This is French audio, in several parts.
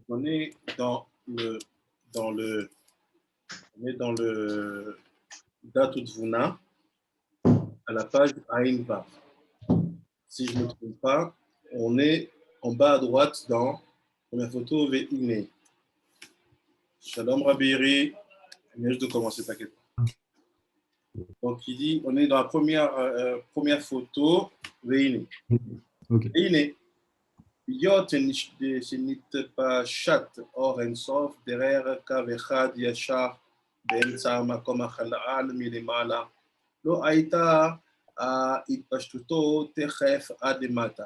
On est dans le, on est dans le Datutvuna, à la page Ain Vav. Si je ne me trompe pas, on est en bas à droite dans la première photo Ve'ine. Shalom Rabiri, je viens juste de commencer, t'inquiète pas. Donc il dit, on est dans la première photo Ve'ine. Ok. Ve'ine. היות שנתפשט אור אינסוף דרר קו אחד ישר באמצע המקום החלל מלמעלה, לא הייתה התפשטותו תכף עד למטה.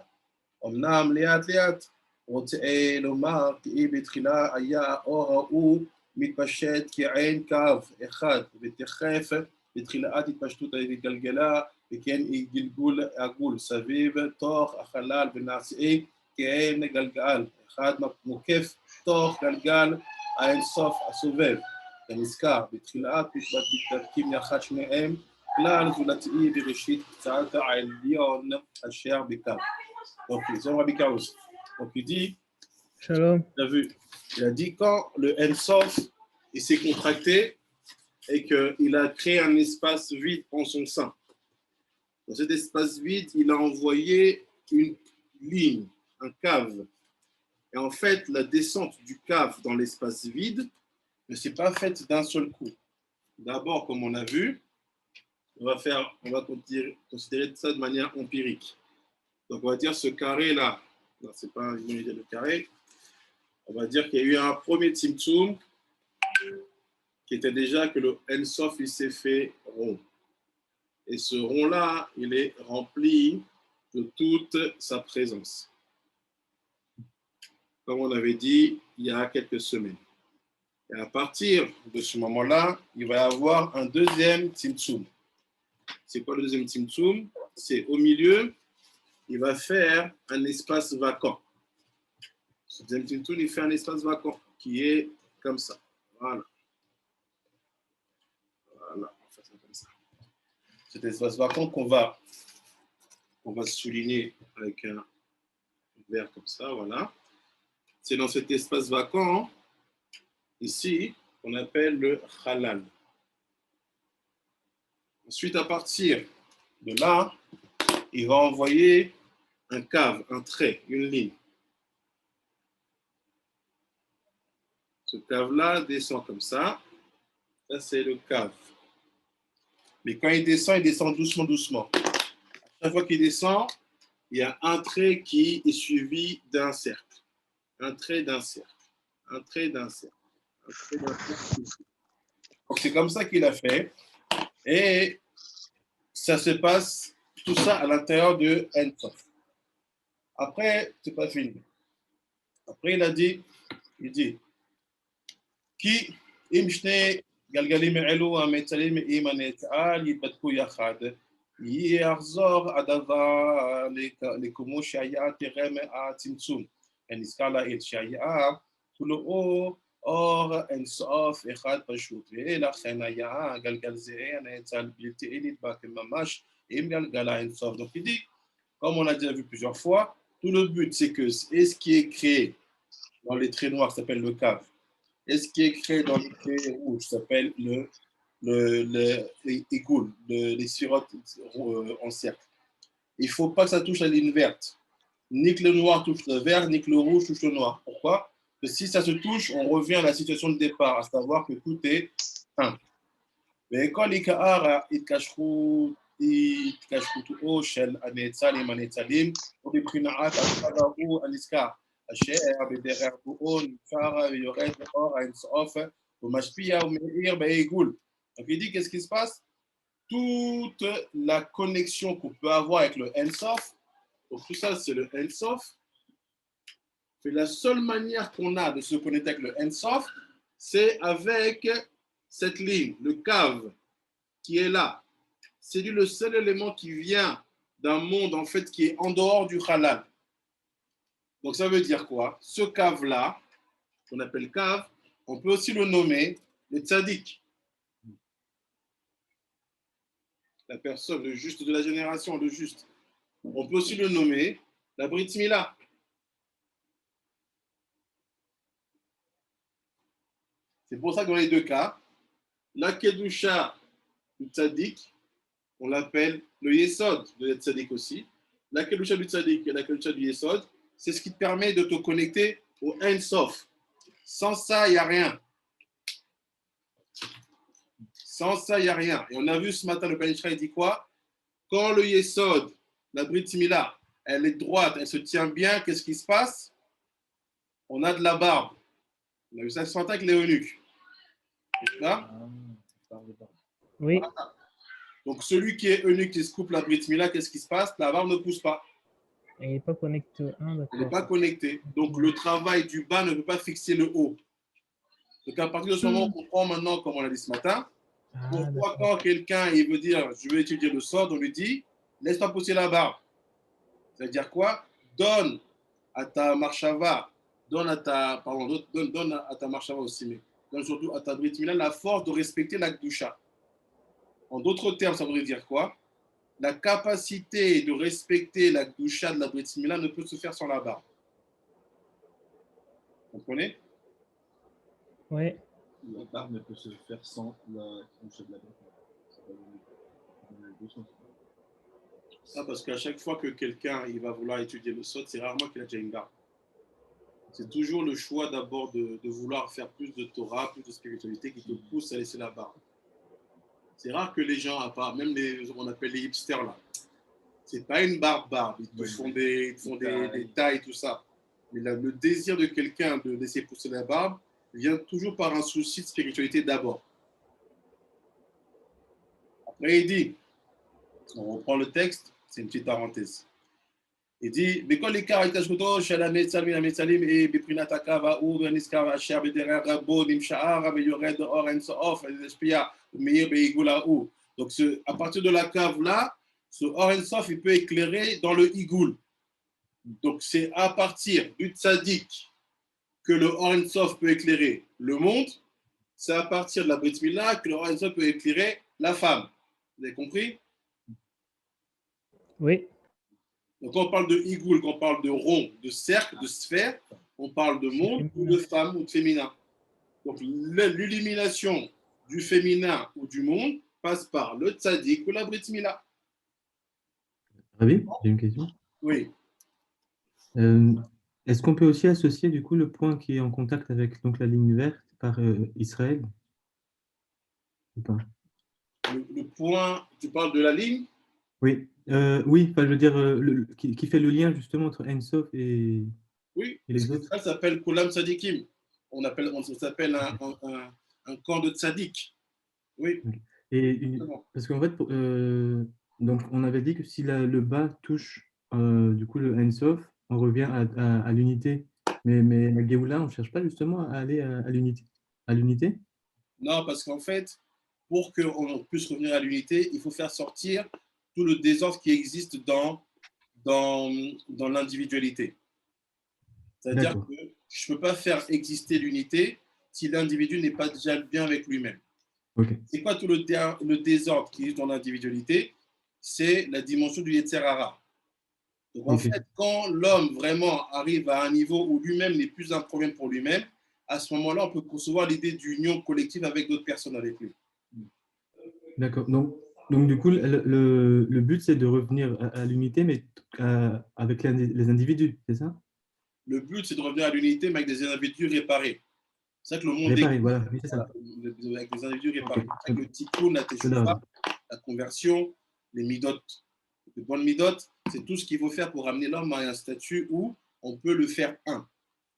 אמנם לאט לאט רוצה לומר כי בתחילה היה אור ההוא מתפשט כעין קו אחד, ותכף בתחילת התפשטות התגלגלה וכן גלגול עגול סביב תוך החלל ונעשה כעין גלגל, אחד מוקף תוך גלגל האינסוף הסובב, כנזכר, בתחילת מתדבקים יחד שניהם, כלל זולתי בראשית קצת העליון אשר בקו. Donc, c'est Rabbi Carlos. Donc, il dit, Shalom. tu as vu, il a dit quand le Ensof il s'est contracté et qu'il a créé un espace vide en son sein. Dans cet espace vide, il a envoyé une ligne, un cave. Et en fait, la descente du cave dans l'espace vide ne s'est pas faite d'un seul coup. D'abord, comme on a vu, on va considérer ça de manière empirique. Donc, on va dire ce carré-là, non, c'est pas une idée de carré, on va dire qu'il y a eu un premier Tzimtzum qui était déjà que le Ensof il s'est fait rond. Et ce rond-là, il est rempli de toute sa présence. Comme on avait dit il y a quelques semaines. Et à partir de ce moment-là, il va y avoir un deuxième Tzimtzum. C'est quoi le deuxième Tzimtzum? C'est au milieu, il va faire un espace vacant. Ce deuxième Tzimtzum, il fait un espace vacant qui est comme ça. Voilà. Voilà, on fait ça comme ça. Cet espace vacant qu'on va souligner avec un vert comme ça, voilà. C'est dans cet espace vacant, ici, qu'on appelle le halal. Ensuite, à partir de là, il va envoyer un cave, un trait, une ligne. Ce cave-là descend comme ça. Ça, c'est le cave. Mais quand il descend doucement, doucement. À chaque fois qu'il descend, il y a un trait qui est suivi d'un cercle. Un trait d'un cercle. Un trait d'un cercle. Un trait d'un cercle. Donc, c'est comme ça qu'il a fait. Et ça se passe, tout ça à l'intérieur de Ensof. Après, c'est pas fini. Après, il dit, כי אם שני גלגלים אלו המצלים עם הנצעל יתבדקו יחד, יחזור הדבר כמו שהיה טרם הצמצום. נזכר לעיל שהיה כולו אור אינסוף אחד פשוט, ולכן היה גלגל זה הנצעל בלתי נדבק ממש עם גלגל האינסוף. Donc il dit, comme on a déjà vu plusieurs fois, tout le but c'est que ce qui est créé dans les traits noirs s'appelle le cave. Et ce qui est créé dans les traits rouges s'appelle les sirotes en cercle. Il ne faut pas que ça touche la ligne verte. Ni que le noir touche le vert, ni que le rouge touche le noir. Pourquoi? Parce que si ça se touche, on revient à la situation de départ, à savoir que tout est un. וכל עיקר התקשרותו של הנאצל עם הנאצלים, ובבחינת הצד ההוא הנזכר. אשר בדרך בואו נפער ויורד לאור האינסוף ומשפיע ומאיר בעיגול. Donc il dit qu'est-ce qui se passe? Toute la connexion qu'on peut avoir avec le Ensof, donc tout ça c'est le Ensof, c'est la seule manière qu'on a de se connecter avec le Ensof, c'est avec cette ligne, le cave qui est là. C'est lui le seul élément qui vient d'un monde en fait qui est en dehors du halal. Donc ça veut dire quoi? Ce cave-là, qu'on appelle cave, on peut aussi le nommer le tzaddik. La personne, le juste de la génération, le juste. On peut aussi le nommer la Brit Mila. C'est pour ça que dans les deux cas, la Kedusha du Tzadik, on l'appelle le Yesod de Tzadik aussi. La Kedusha du Tzadik et la Kedusha du Yesod, c'est ce qui te permet de te connecter au Ein Sof. Sans ça, il n'y a rien. Sans ça, il n'y a rien. Et on a vu ce matin, le Panishra, il dit quoi? Quand le Yesod, la Brit Mila, elle est droite, elle se tient bien, qu'est-ce qui se passe? On a de la barbe. On a vu ça ce matin avec les eunuques. Oui. Voilà. Donc, celui qui est eunuque, qui se coupe la Brit Mila, qu'est-ce qui se passe? La barbe ne pousse pas. Elle n'est pas connectée au 1, Elle n'est d'accord. pas connectée. Donc, le travail du bas ne peut pas fixer le haut. Donc, à partir de ce moment, on comprend maintenant, comme on l'a dit ce matin, pourquoi quand quelqu'un il veut dire je veux étudier le sod, on lui dit laisse-toi pousser la barbe. C'est-à-dire quoi? Donne à ta marshava, donne à ta marshava aussi, mais donne surtout à ta Brit Mila la force de respecter la Kedusha. En d'autres termes, ça voudrait dire quoi? La capacité de respecter la Kedusha de la Brit Mila ne peut se faire sans la barbe. Vous comprenez? Oui. La barbe ne peut se faire sans la Kedusha de la barbe. Ça, parce qu'à chaque fois que quelqu'un il va vouloir étudier le sod, c'est rarement qu'il a déjà une barbe. C'est toujours le choix d'abord de vouloir faire plus de Torah, plus de spiritualité qui te pousse à laisser la barbe. C'est rare que les gens, à part, même les, on appelle les hipsters là, c'est pas une barbe. Ils te font des tailles, tout ça. Mais le désir de quelqu'un de laisser pousser la barbe vient toujours par un souci de spiritualité d'abord. Après, il dit, on reprend le texte, c'est une petite parenthèse. Il dit, mais quand les caractères chez la Metzalim et Biprinata va ou Niskava Asher Bedera Rabo Nimsha'ara Beyored Oren Sof Espia Meir Beigula ou. Donc à partir de la cave là, ce Oren Sof il peut éclairer dans le Igoul. Donc c'est à partir du Tzadik que le Oren Sof peut éclairer le monde. C'est à partir de la Brit Mila que le Oren Sof peut éclairer la femme. Vous avez compris? Oui. Donc, quand on parle de Igoul, quand on parle de rond, de cercle, de sphère, on parle de monde ou de femme ou de féminin. Donc, l'illumination du féminin ou du monde passe par le tzaddik ou la Brit Mila. Rabbi, j'ai une question. Oui. Est-ce qu'on peut aussi associer du coup le point qui est en contact avec donc, la ligne verte par Israël ou pas? Le point, tu parles de la ligne? Oui, oui, enfin, je veux dire, qui fait le lien justement entre Ein Sof et les autres. Ça s'appelle Kulam Tzadikim. On s'appelle un camp de tzaddik. Oui. Parce qu'en fait, donc on avait dit que si le bas touche du coup le Ein Sof, on revient à l'unité. Mais la Géoula, on ne cherche pas justement à aller à l'unité. À l'unité? Non, parce qu'en fait, pour qu'on puisse revenir à l'unité, il faut faire sortir tout le désordre qui existe dans l'individualité. C'est-à-dire que je ne peux pas faire exister l'unité si l'individu n'est pas déjà bien avec lui-même. Okay. C'est quoi tout le désordre qui existe dans l'individualité? C'est la dimension du Yetzer Hara. Donc en fait, quand l'homme vraiment arrive à un niveau où lui-même n'est plus un problème pour lui-même, à ce moment-là, on peut concevoir l'idée d'union collective avec d'autres personnes avec lui. D'accord. Donc du coup, le but, c'est de revenir à l'unité, mais avec les individus, c'est ça? Le but, c'est de revenir à l'unité, mais avec des individus réparés. C'est ça que le monde réparé, voilà. Oui, c'est ça. Avec des individus réparés. Avec le tikkun, la teshuva, la conversion, les midot, les bonnes midot, c'est tout ce qu'il faut faire pour amener l'homme à un statut où on peut le faire un.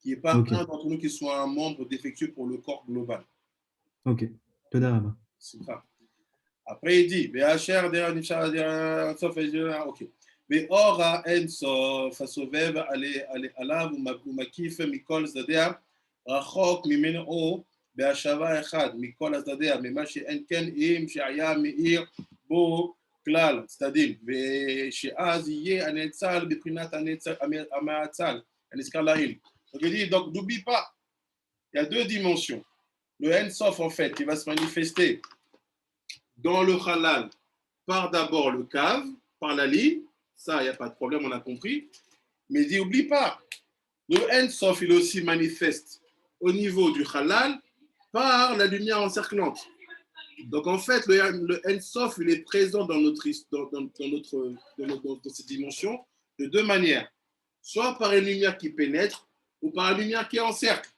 Qui n'est pas un d'entre nous qui soit un membre défectueux pour le corps global. Ok. C'est ça. Après, il dit, ok. Ve'ora en sof הסובב עליו ומקיף מכל צדדיה, רחוק ממנו בהשבה אחד מכל הצדדיה, ממה שאין כן אם שהיה מאיר בו כלל צדדים, ושאז יהיה הנאצל בבחינת המאצל, הנזכר לעיל. Donc il dit, donc n'oublie pas, il y a deux dimensions. Le En Sof, en fait, qui va se manifester dans le halal par d'abord le cave, par la ligne, ça, il n'y a pas de problème, on a compris. Mais il dit, n'oublie pas, le En Sof, il aussi manifeste au niveau du halal par la lumière encerclante. Donc, en fait, le Ensof, il est présent dans cette dimension de deux manières. Soit par une lumière qui pénètre, ou par la lumière qui encercle.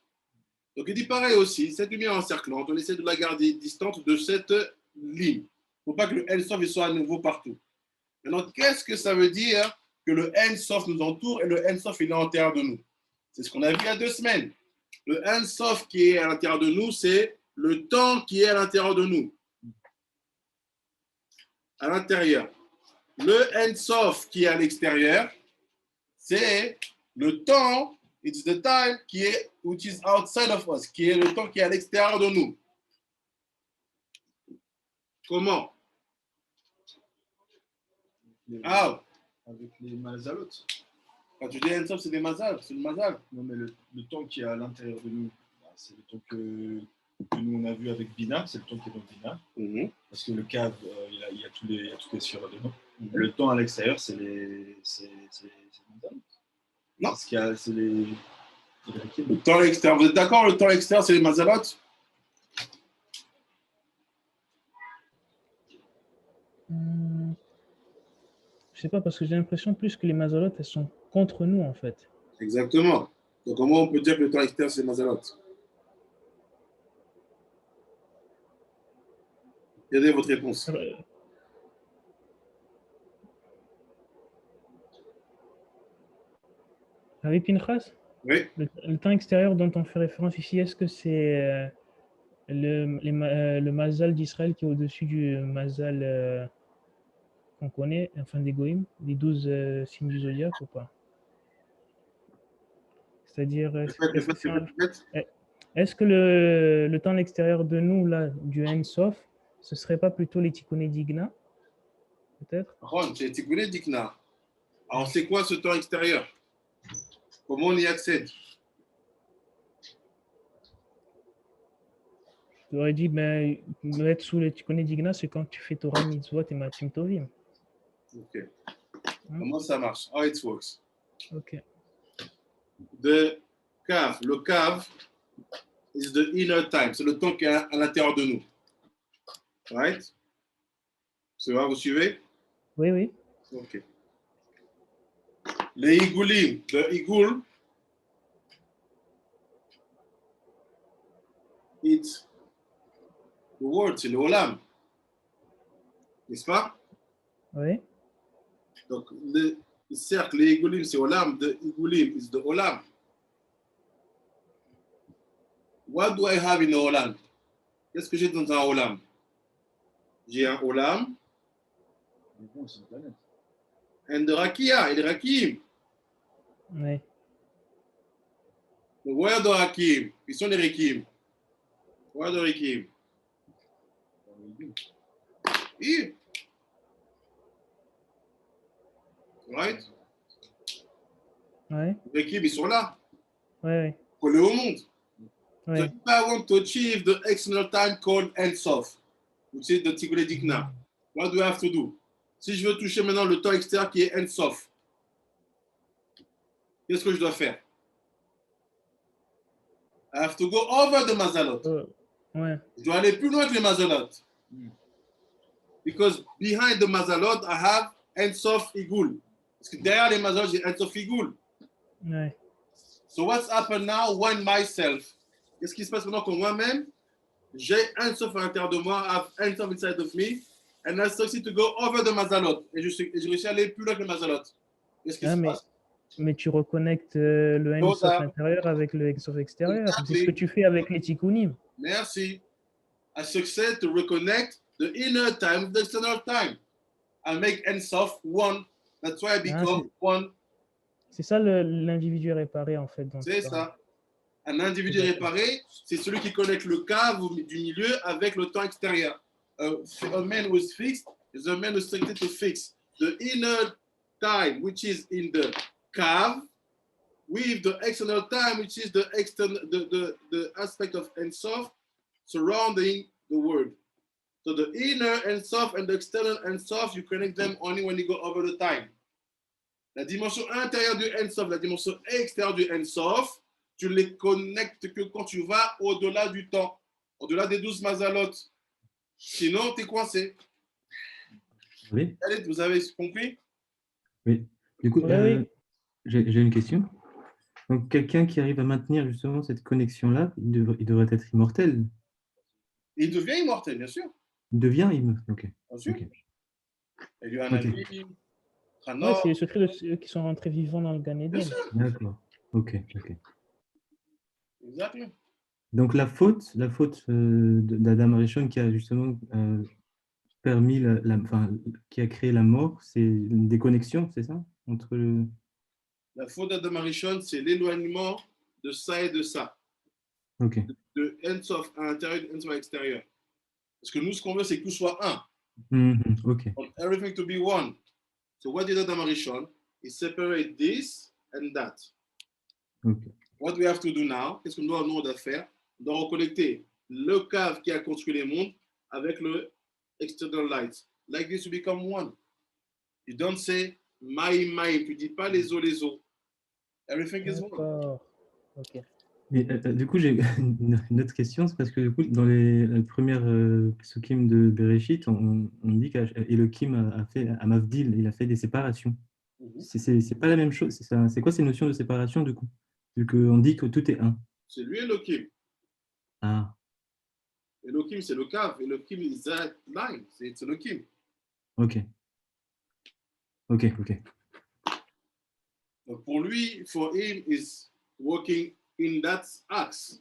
Donc, il dit pareil aussi, cette lumière encerclante, on essaie de la garder distante de cette ligne. Il ne faut pas que le Ensof soit à nouveau partout. Maintenant, qu'est-ce que ça veut dire que le Ensof nous entoure et le Ensof, il est à l'intérieur de nous? C'est ce qu'on a vu il y a 2 semaines. Le Ensof qui est à l'intérieur de nous, c'est le temps qui est à l'intérieur de nous. À l'intérieur. Le Ensof qui est à l'extérieur, c'est le temps, it's the time qui est, which is outside of us, qui est le temps qui est à l'extérieur de nous. Comment? Ah, Avec les mazalotes. quand tu dis Ensof, c'est des mazal, c'est le mazal. Non, mais le temps qui est à l'intérieur de nous, c'est le temps que nous on a vu avec Bina, c'est le temps qui est dans Bina. Parce que le cave, il y a toutes les sphères dedans. Le temps à l'extérieur, c'est les mazalotes. Non. C'est les Le temps à l'extérieur, vous êtes d'accord? Le temps à l'extérieur, c'est les mazalotes? Je sais pas, parce que j'ai l'impression plus que les mazalotes, elles sont contre nous, en fait. Exactement. Donc, comment on peut dire que le temps extérieur, c'est les mazalotes? Quelle est votre réponse? Avec Pinchas, Oui. le temps extérieur dont on fait référence ici, est-ce que c'est le mazal d'Israël qui est au-dessus du mazal qu'on connaît, enfin des Goïm, les 12 signes du zodiaque ou pas? C'est-à-dire, est-ce que le temps extérieur de nous, là, du Ensof, ce serait pas plutôt les Tikkun Digna, peut-être? Ron, c'est Tikkun Dikna. Alors, c'est quoi ce temps extérieur? Comment on y accède? Tu aurais dit, ben, être sous les Tikkun Digna, c'est quand tu fais Torah, Mitzvot et Matim Tovim. Ok. Comment ça marche? How it works? Ok. Le cave is the inner time. C'est le temps qui est à l'intérieur de nous. Right? C'est vrai, vous suivez? Oui, oui. Ok. Les Igulim, le Igul, it's the word, c'est le Olam. N'est-ce pas? Oui. Donc, le cercle, les Igulim, c'est Olam. The Igulim is the Olam. What do I have in the Olam? Qu'est-ce que j'ai dans un Olam? J'ai un Olam. c'est une planète. And the Rakia, et le Rakim. Oui. Donc, where are the Rakim? Ils sont les Rakim. Where are the Rakim? Here. Right? Oui. Les Rakim, ils sont là. Oui, oui. Collés au monde. Oui. So if I want to achieve the external time called Ensof, which is the Tikkun Dikna, what do I have to do? Si je veux toucher maintenant le temps extérieur qui est Ensof, qu'est-ce que je dois faire? I have to go over the Mazalot. Ouais. Je dois aller plus loin que les Mazalot. Because behind the Mazalot, I have Ensof Igul. Parce que derrière les Mazalot, j'ai Ensof Igul. Ouais. So what's happened now when myself? Qu'est-ce qui se passe maintenant que moi-même, j'ai Ensof à l'intérieur de moi, I have Ensof inside of me, and I succeed to go over the Mazalot. Et je réussis à aller plus loin que les Mazalot. Qu'est-ce qui se passe? Mais tu reconnectes le Ensof intérieur avec le Ensof extérieur. Exactly. C'est ce que tu fais avec les Tikkunim. Merci. I succeed to reconnect the inner time with the external time. I make Ensof one. That's why I become one. C'est ça l'individu réparé en fait. C'est ça. Un individu réparé, c'est celui qui connecte le cave du milieu avec le temps extérieur. A man who is fixed is a man who is expected to fix the inner time, which is in the cave, with the external time, which is the aspect of Ensof surrounding the world. So the inner Ensof and the external Ensof, you connect them only when you go over the time. La dimension intérieure du Ensof, la dimension extérieure du Ensof, tu les connectes que quand tu vas au-delà du temps. au-delà des 12 mazalot. Sinon, tu es coincé. Oui, Allez, vous avez compris? oui. Du coup, Oui. j'ai une question. Donc, quelqu'un qui arrive à maintenir justement cette connexion-là, il devrait être immortel. Il devient immortel, bien sûr. Il devient immortel. Ok. Bien sûr. Ok. Et lui, un Ok. ami, Ouais, c'est le Hanor, secret de ceux qui sont rentrés vivants dans le Gan bien Eden. sûr. D'accord. Ok. Ok. Exactement. Donc la faute d'Adam Arishon qui a justement permis enfin, qui a créé la mort, c'est une déconnexion, c'est ça? Entre le... La faute d'Adam Arishon, c'est l'éloignement de ça et de ça. Ok. De Ensof à l'intérieur et Ensof à l'extérieur. Parce que nous, ce qu'on veut, c'est que tout soit un. Mhm. Ok. Want everything to be one. So what did Adam Arishon? He separated this and that. Ok. What we have to do now, qu'est-ce que nous devons faire? On doit reconnecter le cave qui a construit les mondes avec le external light. Like this, you become one. You don't say my, tu dis pas les os. Everything is one. D'accord. Ok. Et, du coup, j'ai une autre question, c'est parce que du coup, dans les premières psukim de Bereshit, on dit qu'Elohim a fait, à Mavdil, il a fait des séparations. C'est pas la même chose. C'est quoi ces notions de séparation du coup? Vu qu'on dit que tout est un. C'est lui Elohim. Ah, Elohim, c'est le cave. Elohim is that line. C'est Elohim. ok. Ok, ok. Donc pour lui, for him, is working in that axe.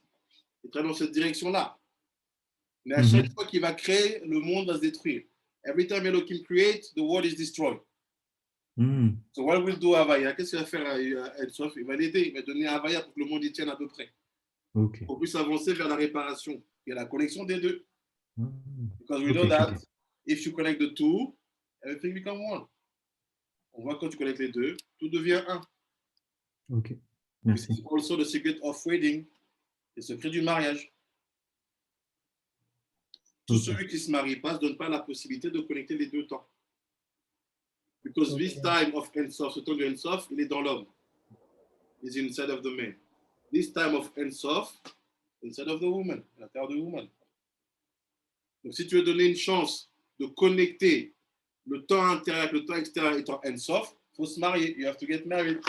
Il travaille dans cette direction-là. Mais à chaque fois qu'il va créer, le monde va se détruire. Every time Elohim creates, the world is destroyed. Mm. So what will do Havaya? Qu'est-ce qu'il va faire Elsof? Il va l'aider, il va donner Havaya pour que le monde y tienne à peu près. Ok. Pour plus avancer vers la réparation. Il y a la connexion des deux. Mm. Because we know that if you connect the two, everything becomes one. On voit que quand tu connectes les deux, tout devient un. Ok. Merci. It's also the secret of wedding, le secret du mariage. Tout celui qui ne se marie pas ne se donne pas la possibilité de connecter les deux temps. Because this time of Ensof, ce temps de Ensof, il est dans l'homme. Is inside of the man. This time of Ensof, inside of the woman, à l'intérieur de la woman. Donc si tu veux donner une chance de connecter le temps intérieur avec le temps extérieur étant Ensof, il faut se marier. You have to get married.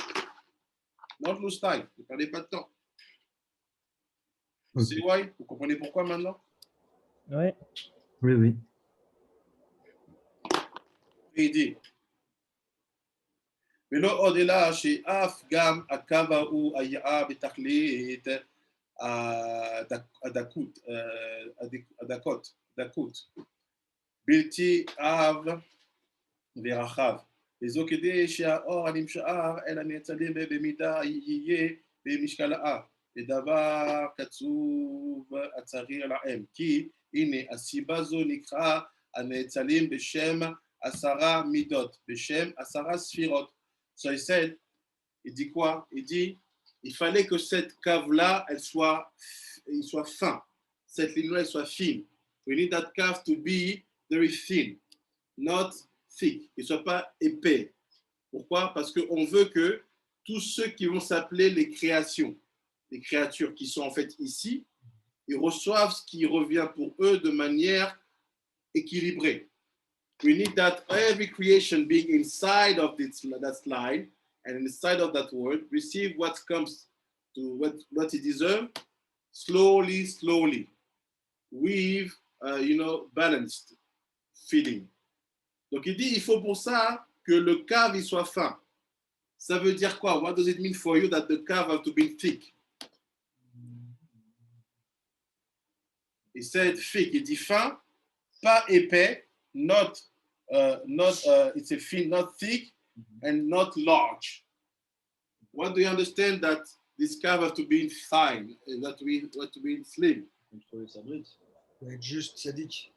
Not lose time. Ne perdez pas de temps. C'est why? Vous comprenez pourquoi maintenant? Ouais. Oui, oui. Et il dit ולא עוד אלא שאף גם הקו ההוא היה בתכלית הדקות, בלתי אב ורחב, וזו כדי שהאור הנמשאר אל הנאצלים במידה יהיה במשקלה, לדבר קצוב הצריר להם, כי הנה הסיבה זו נקרא הנאצלים בשם 10 מידות, בשם 10 ספירות. So he said, il dit quoi? Il dit, il fallait que cette cave-là, elle soit fin. Cette ligne-là, elle soit fine. We need that cave to be very thin, not thick. Il ne soit pas épais. Pourquoi? Parce qu'on veut que tous ceux qui vont s'appeler les créations, les créatures qui sont en fait ici, ils reçoivent ce qui revient pour eux de manière équilibrée. We need that every creation being inside of that slide and inside of that world receive what comes to what it deserves slowly, with balanced feeling. Donc il dit il faut pour ça que le cave il soit fin. Ça veut dire quoi? What does it mean for you that the cave have to be thick? Il said thick, il dit fin, pas épais, not it's a thin, not thick, and not large. What do you understand that this cave has to be fine, that we have to be slim? Contrôler sa bride. Il faut être juste, sadique.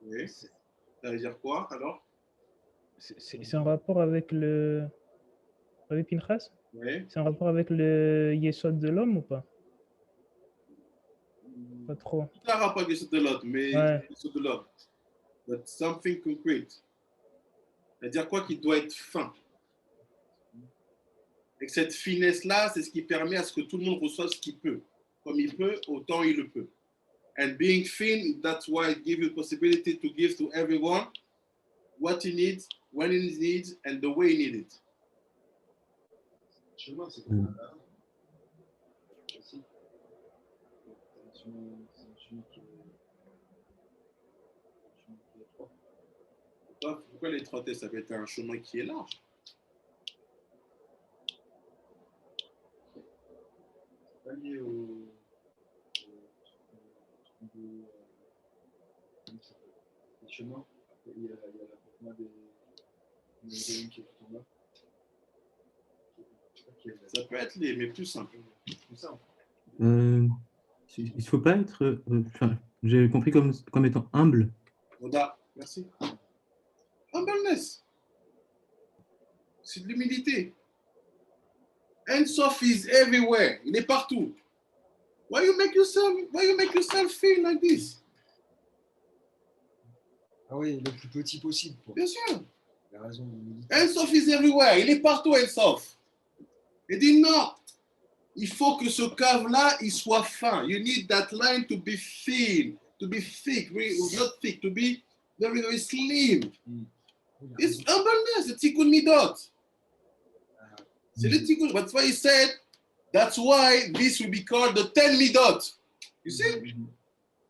Oui. Ça veut dire quoi alors? C'est en rapport avec le. Avec Pinchas? Oui. C'est en rapport avec le Yesod de l'homme ou pas? Pas trop. Tout un rapport avec de l'autre, mais Ouais. de l'homme. But something concrete. C'est-à-dire quoi qu'il doit être fin. Et que cette finesse-là, c'est ce qui permet à ce que tout le monde reçoive ce qu'il peut. Comme il peut, autant il le peut. And being thin, that's why it gives you the possibility to give to everyone what he needs, when he needs, and the way he needs it. Chemin, c'est comme là. Ici. C'est un chemin qui est étroit. Pourquoi l'étroitesse? Ça peut être un chemin qui est large. C'est pas lié au chemin. Il y a la porte des qui est tout en bas. Ça peut être lié, mais plus simple. Plus simple. Il ne faut pas être. J'ai compris comme étant humble. Oda, merci. Humbleness. C'est de l'humilité. Ein Sof is everywhere. Il est partout. Why you make yourself feel like this? Ah oui, le plus petit possible. Bien sûr. Il a raison. Ein Sof is everywhere. Il est partout, Ein Sof. Il dit non. Il faut que ce cave-là, il soit fin. You need that line to be thin, to be thick, not thick, to be very, very slim. It's humbleness, the tikkun midot. C'est le tikkun. That's why he said, that's why this will be called the 10 midot. You see?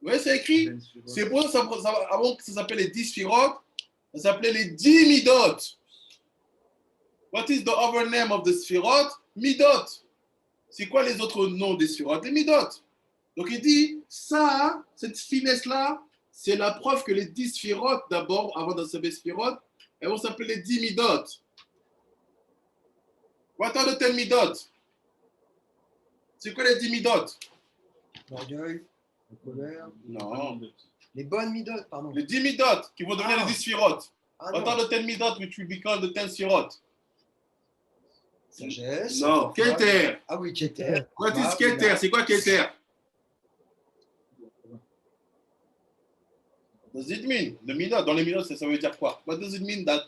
Oui, c'est écrit. C'est pour ça, avant que ça s'appelle les 10 firot, ça s'appelait les 10 midot. What is the other name of the sphirot? Midot. C'est quoi les autres noms des sphirot? Les midot. Donc il dit, ça, cette finesse-là, c'est la preuve que les 10 sphirot, d'abord, avant de s'appeler sphirot, elles vont s'appeler les 10 midot. What are the 10 midot? C'est quoi les 10 midot? L'orgueil, la colère. Non. Les bonnes midot, pardon. Les 10 midot qui vont devenir les 10 sphirot. What are the 10 midot which will become the 10 sphirot? Sagesse. Non, Keter. Ah oui, Keter. What is Keter? C'est quoi Keter? What does it mean? Le midot, dans les midot, ça veut dire quoi? What does it mean that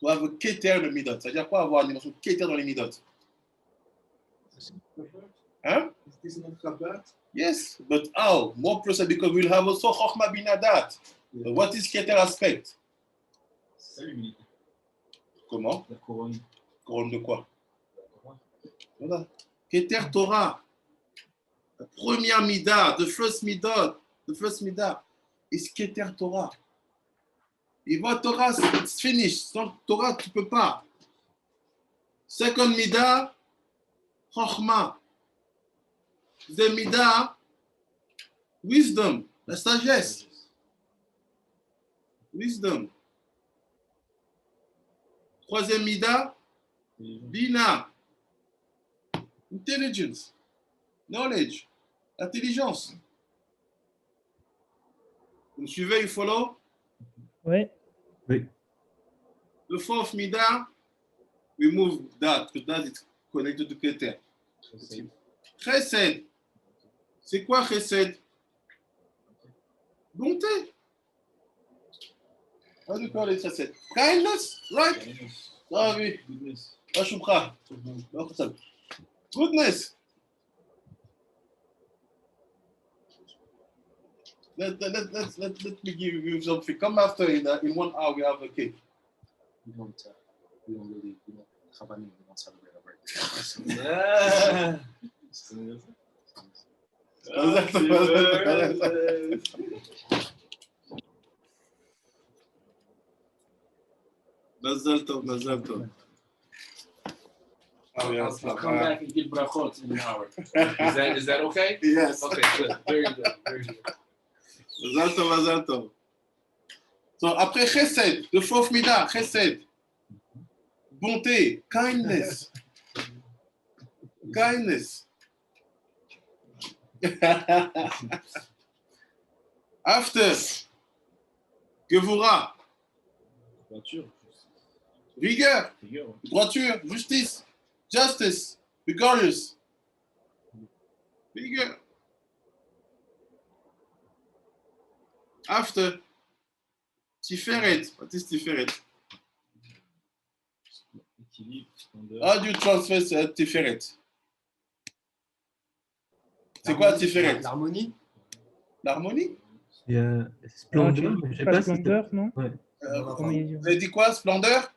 to have a Keter the midot? Ça veut dire quoi avoir une dimension Keter dans les midot? Hein? Yes, but how? More precise, because we'll have also Chochma Bina Dat. What is Keter aspect? C'est ça l'humilité. Comment? La couronne. Couronne de quoi? Voilà. Keter Torah. La première mida, the first mida is Keter Torah. Et votre Torah, it's finished. Sans Torah, tu ne peux pas. Second mida, Chochma. The mida, wisdom, la sagesse. Wisdom. Troisième mida, Bina. Intelligence. Knowledge. Intelligence. Vous me suivez, you follow? Oui. Oui. The fourth mida, we move that, because that is connected to Keter. Chesed. C'est quoi Chesed? Bonté. How do you call it Chesed? Kindness, right? Ah oui. Ashukra. Goodness. Let me give you something. Come after in 1 hour we have a cake. We don't travailler, we don't celebrate our birthday. Mazal tov, mazal tov. I'll come back and give brachot in an hour. Is that okay? Yes. Okay, good. Very good. Very good. Mazal tov, mazal tov. So, après chesed, the fourth midah, chesed. Bonté, kindness. Kindness. After, Gevura. Voiture. Rigueur, Rigueur. droiture, justice, justice, vigorous. Rigueur. After, Tiferet. What is Tiferet? Équilibre. Splendeur. How do you transfer Tiferet? C'est quoi Tiferet? L'harmonie. L'harmonie? Il y a Non, splendeur, mais je sais pas si c'est... splendeur, non? Ouais. Premier Vous avez dit quoi? Splendeur?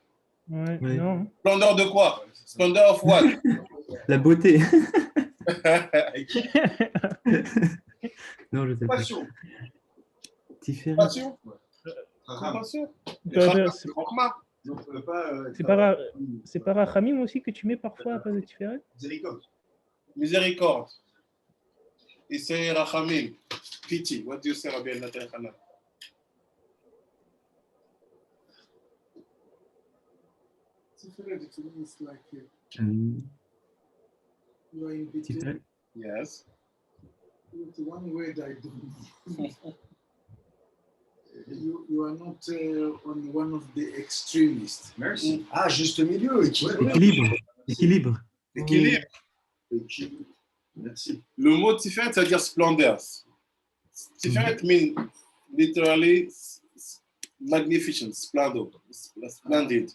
Ouais, Ouais. non. Splendeur de quoi? Splendeur of what? La beauté. Non, je sais pas. Passion. Tiferet. Passion? Raham. Passion? C'est Rahma. Non, pas. c'est pas Rachamim aussi que tu mets parfois à la place de Tiferet? Miséricorde. Miséricorde. Et c'est Rachamim. Pity. What do you say, Rabbi El-Natan Hanan? Tiferet, it means like you are in between. Tiferet. Yes. It's one word I don't know. You are not on one of the extremists. Merci. Ah, juste milieu, équilibre. Équilibre. Équilibre. Équilibre. Merci. Le mot Tiferet, ça veut dire splendeur. Tiferet means literally magnificent, splendid.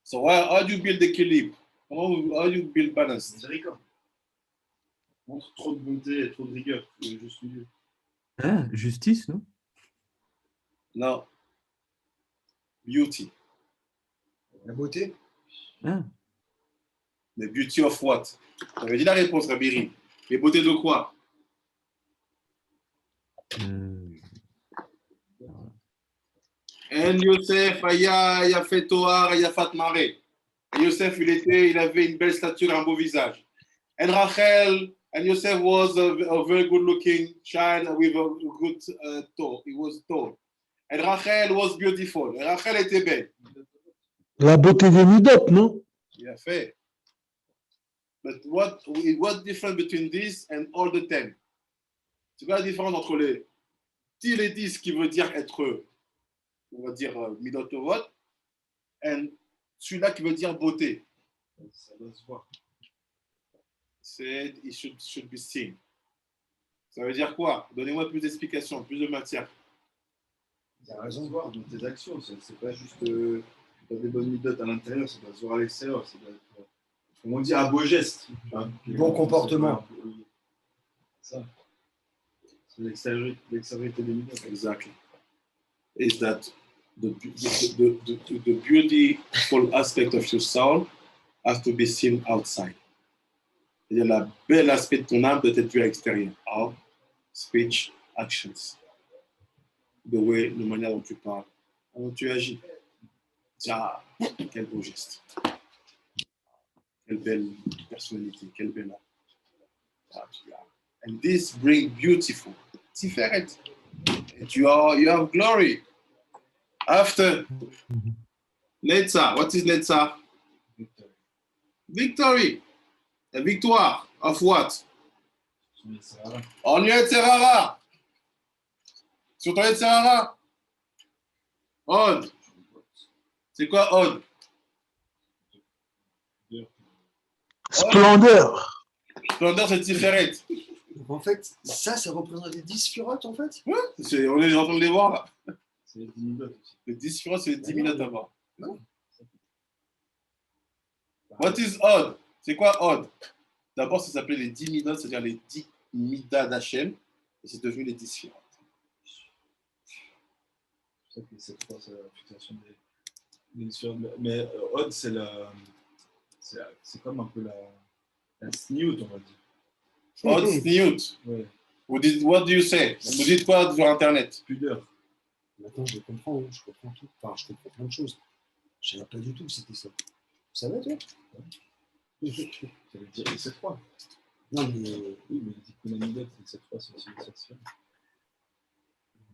So how do you build equilibre? How do you build balance? Miséricorde. Montre trop de bonté et trop de rigueur. Le juste milieu. Ah, justice, non? Non. Beauty. La beauté. Ah, The beauty of what? J'avais dit la réponse, Rabiri. Les beautés de quoi? En Yosef, il a fait Toar, il a fait Maré. Yosef, il avait une belle stature et un beau visage. And Rachel, and Yosef was a very good looking child with a good tall. He was tall. And Rachel was beautiful. Et Rachel était belle. La beauté des Midot, non? Il a fait. But what's different between this and all the 10? C'est quoi la différence entre les 10 qui veut dire être, on va dire, midot tovot, et celui-là qui veut dire beauté? Ça doit se voir. C'est it should be seen. Ça veut dire quoi? Donnez-moi plus d'explications, plus de matière. Ça doit se voir dans tes actions. C'est pas juste t'as des bonnes midotes à l'intérieur, ça doit se voir à l'extérieur. Ça doit être, comme on dit, un beau geste. Bon comportement. Ça. C'est l'extériorité des midotes. Exactly. Is that the beautiful aspect of your soul has to be seen outside. C'est-à-dire le bel aspect de ton âme doit être vu à l'extérieur. How? Speech, actions. The way, la manière dont tu parles, dont tu agis. Ah, quel beau geste. Quelle belle personnalité, quelle belle âme. And this brings beautiful. Tiferet. And you have glory. After. Netza. What is Netza? Victory. A victoire. Of what? On Yetzerara. Sur ton Yetzerara. Od. C'est quoi Od? Splendeur. Splendeur, c'est Tiferet. Donc en fait, ça représente les 10 firottes en fait. Ouais, on est en train de les voir là. C'est les 10 midotes aussi. Les 10 firottes, c'est les 10 minutes à voir. What is Od? C'est quoi Od? D'abord, ça s'appelait les 10 minutes, c'est-à-dire les 10 midas d'Hachem, et c'est devenu les 10 firottes. C'est ça que cette fois, c'est la fixation des sphères. Mais Od, c'est comme un peu la sniout, on va dire. Od sniout. Ouais. What do you say? Vous dites quoi sur Internet? Pudeur. Attends, je comprends tout. Enfin, je comprends plein de choses. Je ne savais pas du tout que c'était ça. Tu savais, toi? Ça veut dire les 7 fois. Non, mais. Oui, mais les Tikkun Midot, les 7 fois, c'est aussi les 7 sphères.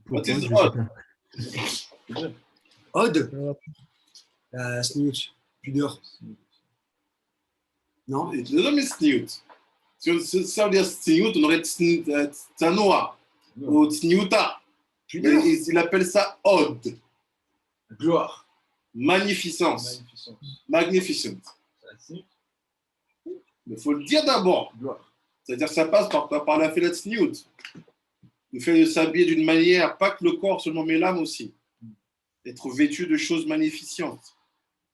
What is je sais Od? pas. Pudeur. Ode. La snooch. Pudeur. Non? Non, mais sniout. Si ça veut dire sniout, on aurait tsanoa ou tsniouta. Pudeur. Il appelle ça Od. Gloire. Magnificence. Magnificence. Magnificent. C'est la sniout. Mais il faut le dire d'abord. Gloire. C'est-à-dire que ça passe par la filet sniout. Le fait de s'habiller d'une manière, pas que le corps seulement, mais l'âme aussi. Être vêtu de choses magnificantes.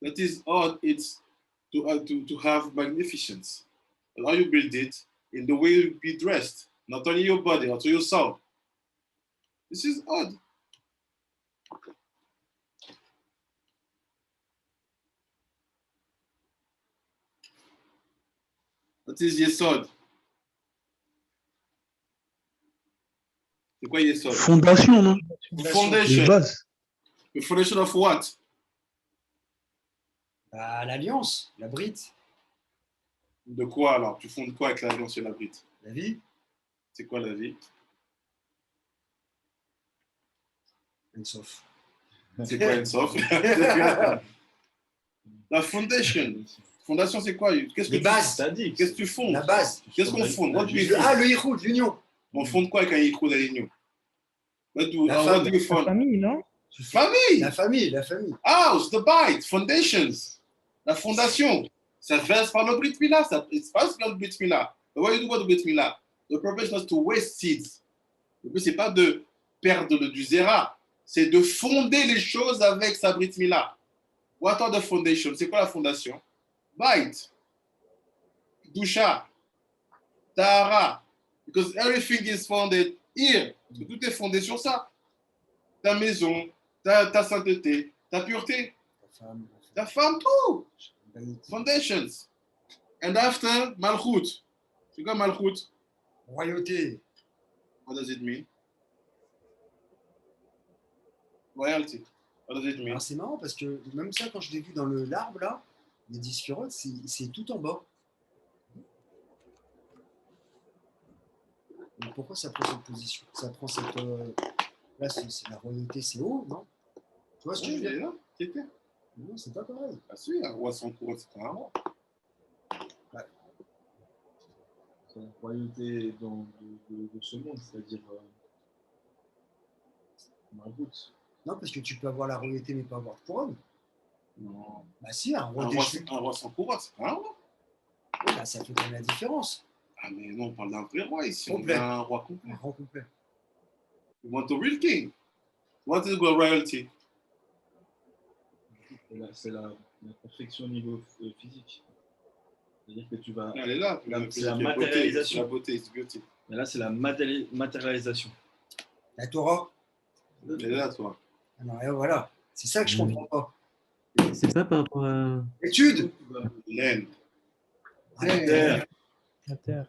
That is all. It's to have magnificence. And how you build it in the way you be dressed, not only your body, also your soul. This is odd. What is Yesod? C'est quoi Yesod? Fondation, non? The foundation. Les bases. The foundation of what? Bah, l'alliance, la brite, De quoi alors? Tu fondes quoi avec l'alliance et la brite? la vie, C'est quoi la vie? sauf. C'est quoi Ensof? La foundation. Fondation, c'est quoi? Qu'est-ce que Les bases. T'as dit. Qu'est-ce que tu fondes? La base. Qu'est-ce qu'on fonde? What do we Le, fonde? le Yichud, l'union. On fonde quoi avec un Yikro d'Aligno? What do La what femme. do you La fund? famille, non? Famille! La famille, la famille. House, the bite, foundations. La fondation. Ça verse par le Brit Mila. Ça se passe par le Brit Mila. But what do you do with the Brit Mila? The purpose is not to waste seeds. Le but, c'est pas de perdre du zéra. C'est de fonder les choses avec sa Brit Mila. What are the foundations? C'est quoi la fondation? Bite. Dusha. Tahara. Because everything is founded here. Parce que tout est fondé sur ça. Ta maison, ta sainteté, ta pureté, ta femme, tout. Foundations. And after, Malchut. C'est quoi Malchut? Royauté. What does it mean? Royalty. What does it mean? Alors c'est marrant parce que même ça, quand je l'ai vu dans l'arbre là, les 10 sphirotes, c'est tout en bas. Donc pourquoi ça prend cette position? Ça prend cette. Là, c'est la royauté, c'est haut, non? Tu vois ce que je veux dire? C'était. Non, c'est pas pareil. Ah si, un roi sans couronne, c'est un roi. C'est la royauté de ce monde, c'est-à-dire Malchut. Non, parce que tu peux avoir la royauté mais pas avoir de couronne. Non. Bah si, un roi Un déchu. roi sans couronne, c'est pas un roi. Oui, bah, ça fait quand même la différence. Ah mais non, on parle d'un vrai roi ici. Complet. On a un roi complet. Un roi complet. We want a real king. What is royalty? Et là, c'est la perfection au niveau physique. C'est-à-dire que tu vas. Elle est là. C'est la matérialisation. La beauté, c'est beauté. Et là, c'est la matérialisation. La Torah. Elle est là, toi. Alors, et voilà. C'est ça que je comprends pas. C'est ça par rapport à. Étude. L'aine. La terre.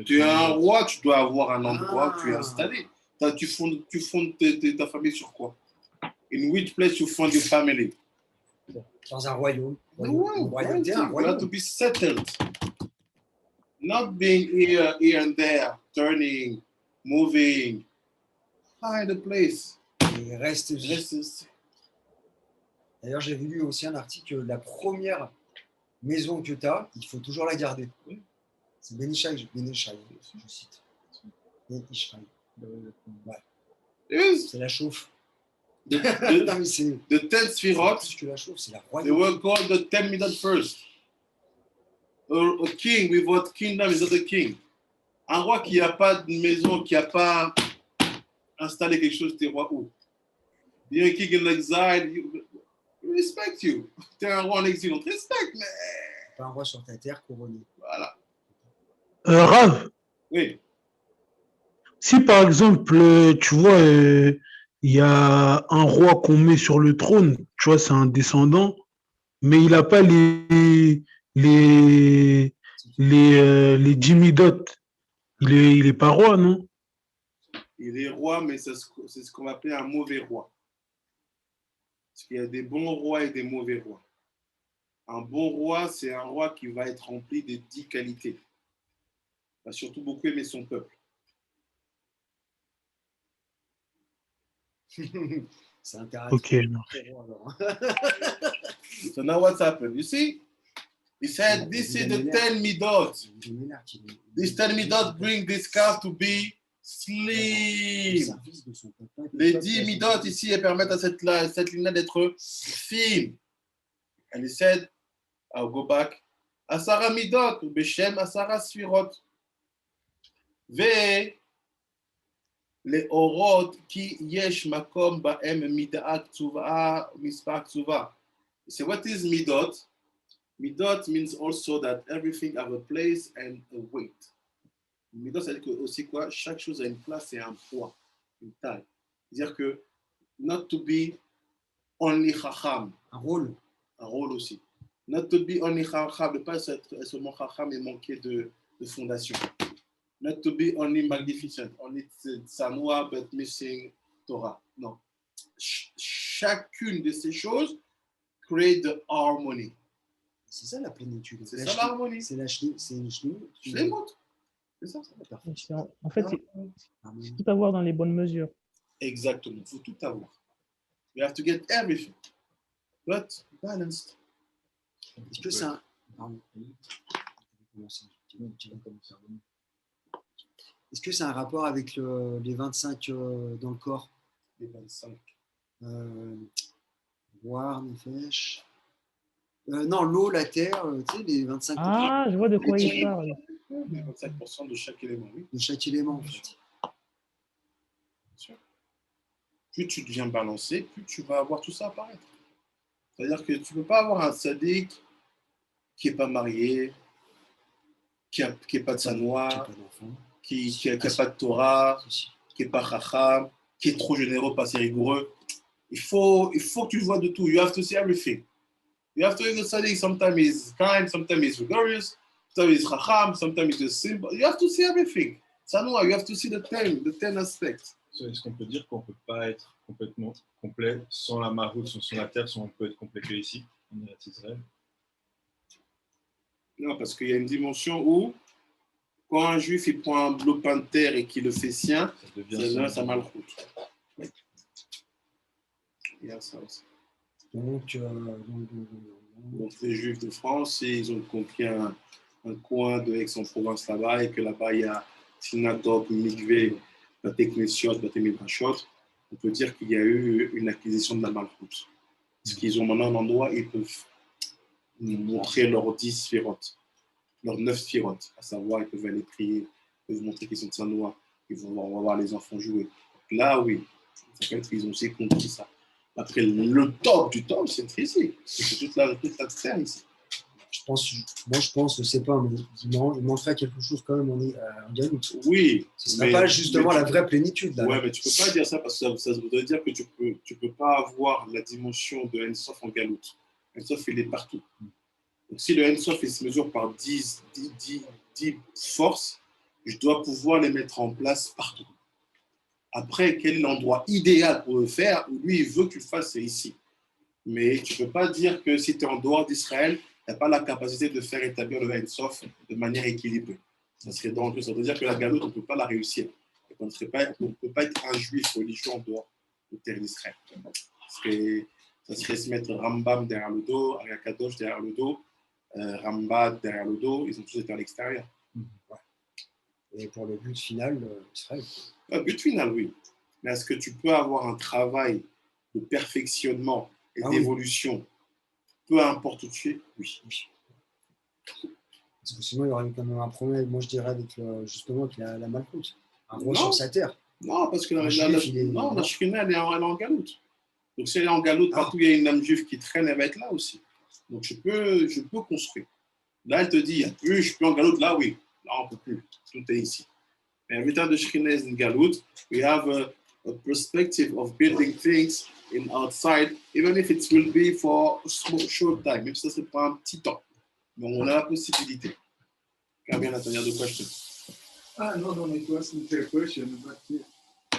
Tu es un roi, tu dois avoir un endroit où tu es installé. Tu fondes ta famille sur quoi? In which place you fund your family? Dans un royaume. Une royauté, un You have royaume. to be settled. Not being here and there, turning, moving. Find a place. Et reste. D'ailleurs, j'ai lu aussi un article, la première maison que tu as, il faut toujours la garder. C'est Benishai, je cite. Benishai. Yes. C'est la chauffe. The, Non, mais c'est the 10 Sfirot, plus que la chauffe, c'est la they royauté. were called the 10 Midot first. A king without kingdom is not a king. Un roi qui n'a pas de maison, qui n'a pas installé quelque chose, t'es roi où? You're a king in exile, we respect you. T'es un roi en exil, on te respecte, mais Pas un roi sur ta terre couronné. voilà. Rav, Oui. si par exemple, tu vois, il y a un roi qu'on met sur le trône, tu vois, c'est un descendant, mais il n'a pas les 10 midot. Il est pas roi, non? Il est roi, mais c'est ce qu'on va appeler un mauvais roi. Parce qu'il y a des bons rois et des mauvais rois. Un bon roi, c'est un roi qui va être rempli de 10 qualités. Il va surtout beaucoup aimer son peuple. C'est intéressant. Ok. So now what's happened? You see? He said, this is the 10 midot. This 10 midot bring this calf to be slim. Les 10 midot ici, elles permettent à cette ligne d'être fine. And he said, I'll go back. Asara midot, Beshem Asara sfirot. Ve le orot ki yesh makom ba'em midah ktuva mispar ktuva. So what is midot? Midot means also that everything have a place and a weight. Midot, ça veut dire aussi quoi? Chaque chose a une place et un poids. Une taille. C'est-à-dire que not to be only chacham. Un rôle. Un rôle aussi. Not to be only chacham, ne pas être seulement chacham et manquer de fondation. Not to be only magnificent, only tsanua but missing Torah. Non. Chacune de ces choses crée de harmonie. C'est ça la plénitude. C'est ça l'harmonie. C'est une shlimut. Je les montre. C'est ça. En fait, c'est tout avoir dans les bonnes mesures. Exactement. Il faut tout avoir. You have to get everything, but balanced. Est-ce que ça... Est-ce que c'est un rapport avec les 25 dans le corps? Les 25. Boire, nefesh. Non, l'eau, la terre, tu sais, les 25%. Ah, je vois de quoi il parle. Les 25% de chaque élément, oui. De chaque élément, en fait. Plus tu deviens balancé, plus tu vas avoir tout ça apparaître. C'est-à-dire que tu ne peux pas avoir un sadique qui n'est pas marié, qui n'est pas de sanoua, qui n'a pas de Torah, qui n'est pas chacham, qui est trop généreux, pas assez rigoureux. Il faut que tu vois de tout. You have to see everything. You have to see the sadiq. Sometimes he's kind, sometimes he's rigorous, sometimes he's chacham, sometimes he's just simple. You have to see everything. Sanoua, you have to see the 10 aspects. Est-ce qu'on peut dire qu'on ne peut pas être complètement complet sans la maroute, sans la terre, sans on peut être complet que ici, en Israël? Non, parce qu'il y a une dimension où, quand un juif il prend un lopin de terre et qu'il le fait sien, ça malchoute. Il y a ça aussi. Donc, les juifs de France, ils ont compris un coin de Aix-en-Provence là-bas et que là-bas il y a synagogue, mikvé, Bate Knesiot, Bate Midrashot, on peut dire qu'il y a eu une acquisition de la malchoute. Parce qu'ils ont maintenant un endroit où ils peuvent montrer leurs 10 sphirotes, leurs 9 sphirotes, à savoir, ils peuvent aller prier, ils peuvent montrer qu'ils sont de sanoua, ils vont voir les enfants jouer. Donc là, oui, ça fait qu'ils ont aussi compris ça. Après, le top du top, c'est ici. C'est toute la terre ici. Je pense, je sais pas, mais il manquerait quelque chose quand même en Galout. Oui. Ce ne serait pas justement la vraie plénitude. Là. Ouais, mais tu ne peux pas dire ça parce que ça voudrait dire que tu peux pas avoir la dimension de Ensof en Galout. Ensof, il est partout. Donc si le Ensof, il se mesure par 10 forces, je dois pouvoir les mettre en place partout. Après, quel est l'endroit idéal pour le faire? Lui, il veut que tu le fasses, c'est ici. Mais tu ne peux pas dire que si tu es en dehors d'Israël, tu n'as pas la capacité de faire établir le Ein-Sof de manière équilibrée. Ça serait dangereux. Ça veut dire que la galoute, on ne peut pas la réussir. On ne peut pas être un juif religieux en dehors de terre d'Israël. Ça serait se mettre Rambam derrière le dos, Ariakadosh derrière le dos, Rambad derrière le dos. Ils ont tous été à l'extérieur. Ouais. Et pour le but final, Israël. Le but final, oui. Mais est-ce que tu peux avoir un travail de perfectionnement et d'évolution, peu importe où tu es? Oui. Parce que sinon, il y aurait quand même un problème, moi je dirais, avec la malchoute. Un gros sur sa terre. Non, parce que la Shekhinah, elle est en galoute. Donc si elle est en galoute, partout où il y a une âme juive qui traîne, elle va être là aussi. Donc je peux construire. Là, elle te dit, je suis plus en galoute, là, oui. Là, on ne peut plus. Tout est ici. Mais every time the Shekhinah is in galoute, we have a perspective of building things outside, even if it will be for a short time, même si ça c'est pas un petit temps. Mais on a la possibilité. Combien Nathaniel de question? Not only to ask a question, but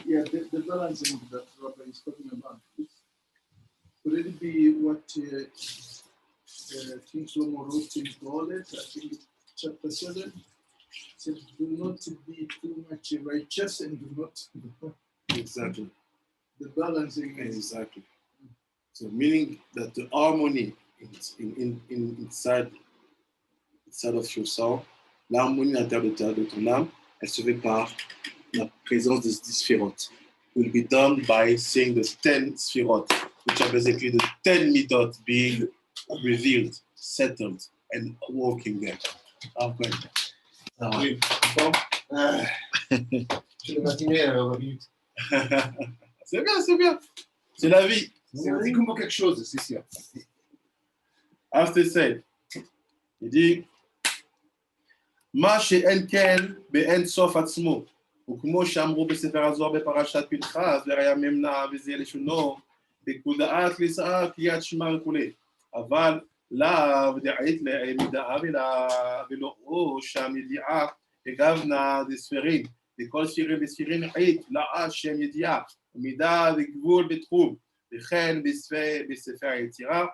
yeah, the balancing that Rabbi is talking about. Could it be what King Shlomo wrote in Kohelet, I think chapter 7, said, do not be too much righteous and do not. Exactly. The balancing. Exactly. So meaning that the harmony inside of your soul, l'harmonie intérieure de ton âme, elle se fait par la présence des 10 sphirotes. Will be done by seeing the 10 sphirotes, which are basically the 10 midot being revealed, settled, and walking there. Okay. Oui, bon. Je l'ai matiné à 20 minutes. C'est bien, c'est bien. C'est la vie. C'est comme quelque chose, c'est sûr. After said, il dit, Ma she'en ken be'en sof atzmo. וכמו שאמרו בספר הזוהר בפרשת פנחס, וראיה ממנה וזה לשונו, בקודעת לסעה קריאת שמע וכולי. אבל לאו דעית מידעה ולא שם ידיעה, הגבנה דספרים, וכל ספירים חית, לאה שם ידיעה, ומידה וגבול בתחום, וכן בספר היצירה,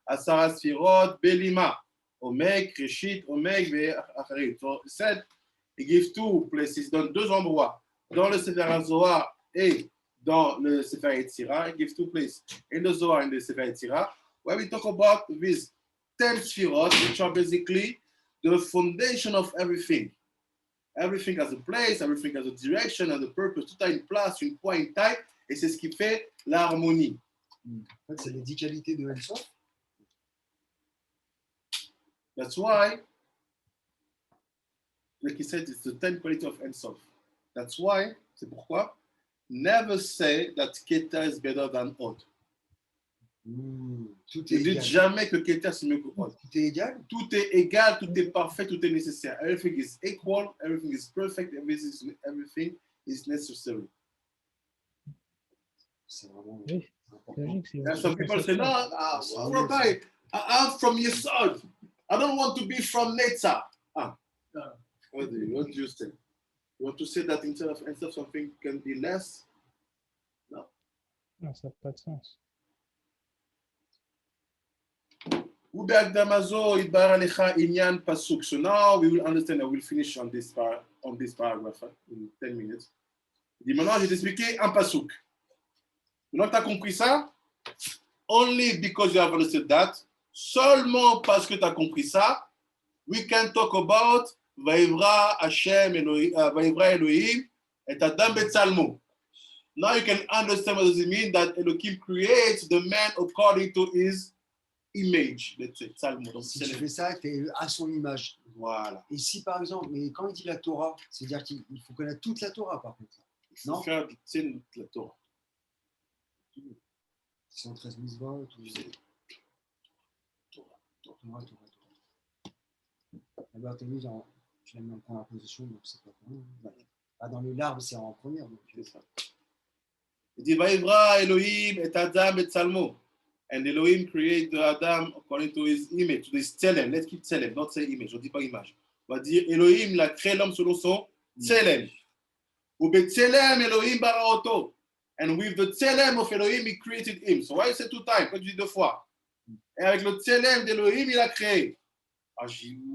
10 ספירות בלימה, עומק, ראשית, עומק ואחרים. So it said, he gives 2 places, dans 2 endroits, dans le Sefer HaZohar et dans le Sefer Yetzirah. He gives 2 places, in the Zohar and the Sefer Yetzirah, where we talk about these 10 sfirot, which are basically the foundation of everything. Everything has a place, everything has a direction, has a purpose. Tout a une place, une poids, une taille, et c'est ce qui fait l'harmonie. En fait, c'est les 10 qualités de Ensof. That's why, like he said, it's the 10 qualities of Ensof. That's why, c'est pourquoi, never say that Keter is better than Od. Tout Ne est dites égal. jamais que Keter c'est mieux que Od. Tout est égal. Tout est égal, tout est parfait, tout est nécessaire. Everything is equal, everything is perfect, everything is necessary. C'est vraiment Oui, important. c'est logique. C'est And some people say, no, Rabbi, I'm from Yesod. I don't want to be from Netzah. What do you say? You want to say that instead of something can be less? Non, ça n'a pas de sens. So now we will understand, I will finish on this paragraph in 10 minutes. Il dit maintenant, je vais t'expliquer un pasuk. Maintenant que tu as compris ça, only because you have understood that, seulement parce que tu as compris ça, we can talk about Vaivra Hashem Elohim, Vaivra Elohim et Adam Betzalmo. Now you can understand what does it mean that Elohim creates the man according to his image. Let's say, Tzalmo. Donc, Si tu fais ça, tu es à son image. voilà. Et si par exemple, mais quand il dit la Torah, c'est-à-dire qu'il faut connaître toute la Torah par contre. Il faut Non. faire la Torah. 113 mitzvot, tout ça. Torah. D'abord, tu as mis tu l'as mis en première position, donc c'est pas pour nous. Dans les larmes, c'est en première. Donc, C'est ça. Il dit Vaivra Elohim et Adam et Tzalmo. And Elohim create the Adam according to his image, to his tselem. Let's keep tselem, not say image. On ne dit pas image. On va dire Elohim l'a créé l'homme selon son tselem. Ou betselem Elohim baraoto. And with the tselem of Elohim, he created him. So why you say 2 times? Pourquoi tu dis 2 fois? Et avec le tselem d'Elohim, il a créé.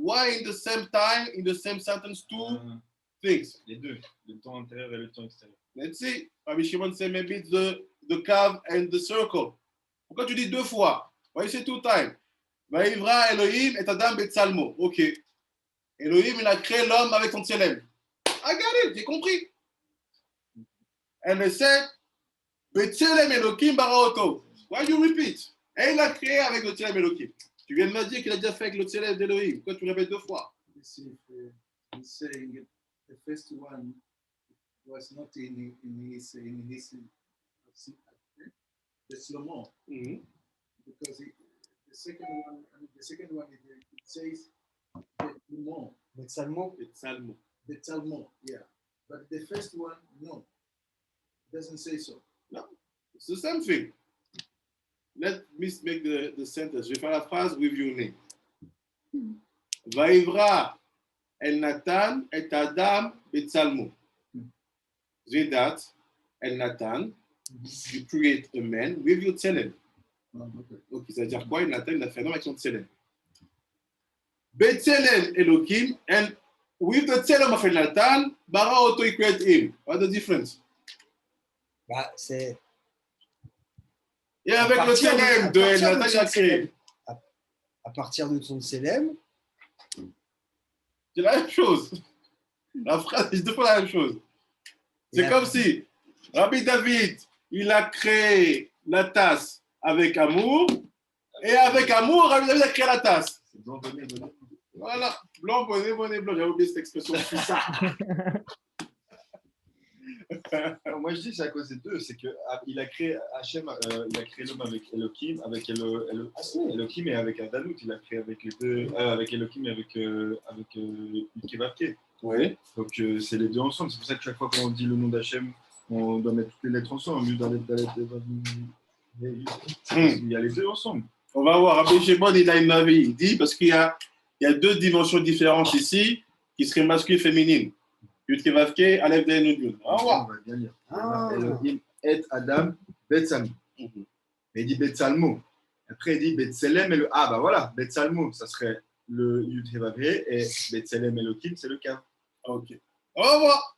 Why in the same time, in the same sentence, 2 things? Les deux, le temps intérieur et le temps extérieur. Let's see. Rabbi Shimon say maybe it's the cave and the circle. Pourquoi tu dis 2 fois? Why you say 2 times? Vaivra Elohim et Adam Betzalmo. Ok. Elohim, il a créé l'homme avec son tselem. I got it, j'ai compris. And they said, Betzelem Elohim baraoto. Why you repeat? Et il a créé avec le tselem Elohim. Tu viens de me dire qu'il a déjà fait avec le tselem d'Elohim. Pourquoi tu répètes 2 fois? He's saying it, the first one was not in his the Shlomo, because the second one it says Betzalmo. Betzalmo. Betzalmo, yeah. But the first one, no, it doesn't say so. No, it's the same thing. Let me make the sentence. Je vais faire la phrase with your name. Vaivra El Natan et Adam Betzalmo. Read that. El Natan, you create a man with your tselem. Donc, ça veut dire quoi? El Natan, il a fait un homme avec son tselem. Betzelem Elohim, and with the tselem of El Natan, bara auto, he create him. What's the difference? Bah, c'est Et avec le tselem de El Natan, il a créé. à partir de son tselem. C'est la même chose. La phrase, c'est 2 fois la même chose. C'est comme si Rabbi David, il a créé la tasse avec amour, et avec amour, Rabbi David a créé la tasse. C'est blanc, bonnet, bonnet. Voilà, blanc, bonnet, bonnet, blanc. J'avais oublié cette expression. Alors, moi je dis c'est à cause des deux, c'est que il a créé Hachem, il a créé l'homme avec Elohim, avec Elohim et avec Adanout, il a créé avec les deux, avec Elohim et avec Ukevavke. Oui. Donc c'est les deux ensemble. C'est pour ça que chaque fois qu'on dit le nom d'Hachem, on doit mettre toutes les lettres ensemble. Au lieu il y a les deux ensemble. On va voir. Rabbi Shimon, il a une avis. Il dit, parce qu'il y a deux dimensions différentes ici, qui seraient masculines et féminines. Yud-Kevavke, Aleph de Yud. On va voir. On va bien lire. Elohim et Adam, Bet Salmo. Mais il dit Bet Salmo. Après, il dit Bet Selem et le. Ah, bah voilà, Bet Salmo, ça serait le Yud-Kevavke et Bet Selem Elohim, c'est le Kav. Ok. On va voir.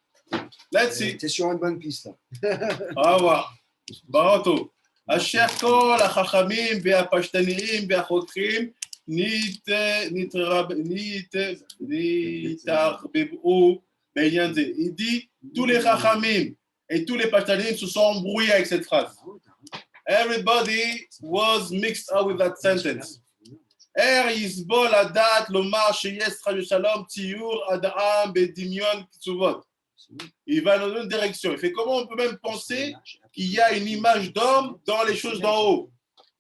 Let's see. T'es sur une bonne piste là. On va voir. Baroto. Asher kol hachachamim ve'apashtanim ve'achokrim nitarbebu be'inyan ze. Il dit tous les chachamim et tous les pashtanim se sont embrouillés avec cette phrase. Everybody was mixed up with that sentence. Er yisbol adat lomar sheyes chaj shalom tiyur adam bedimion kitsuvot. Il va dans une direction. Il fait comment on peut même penser qu'il y a une image d'homme dans les choses d'en haut.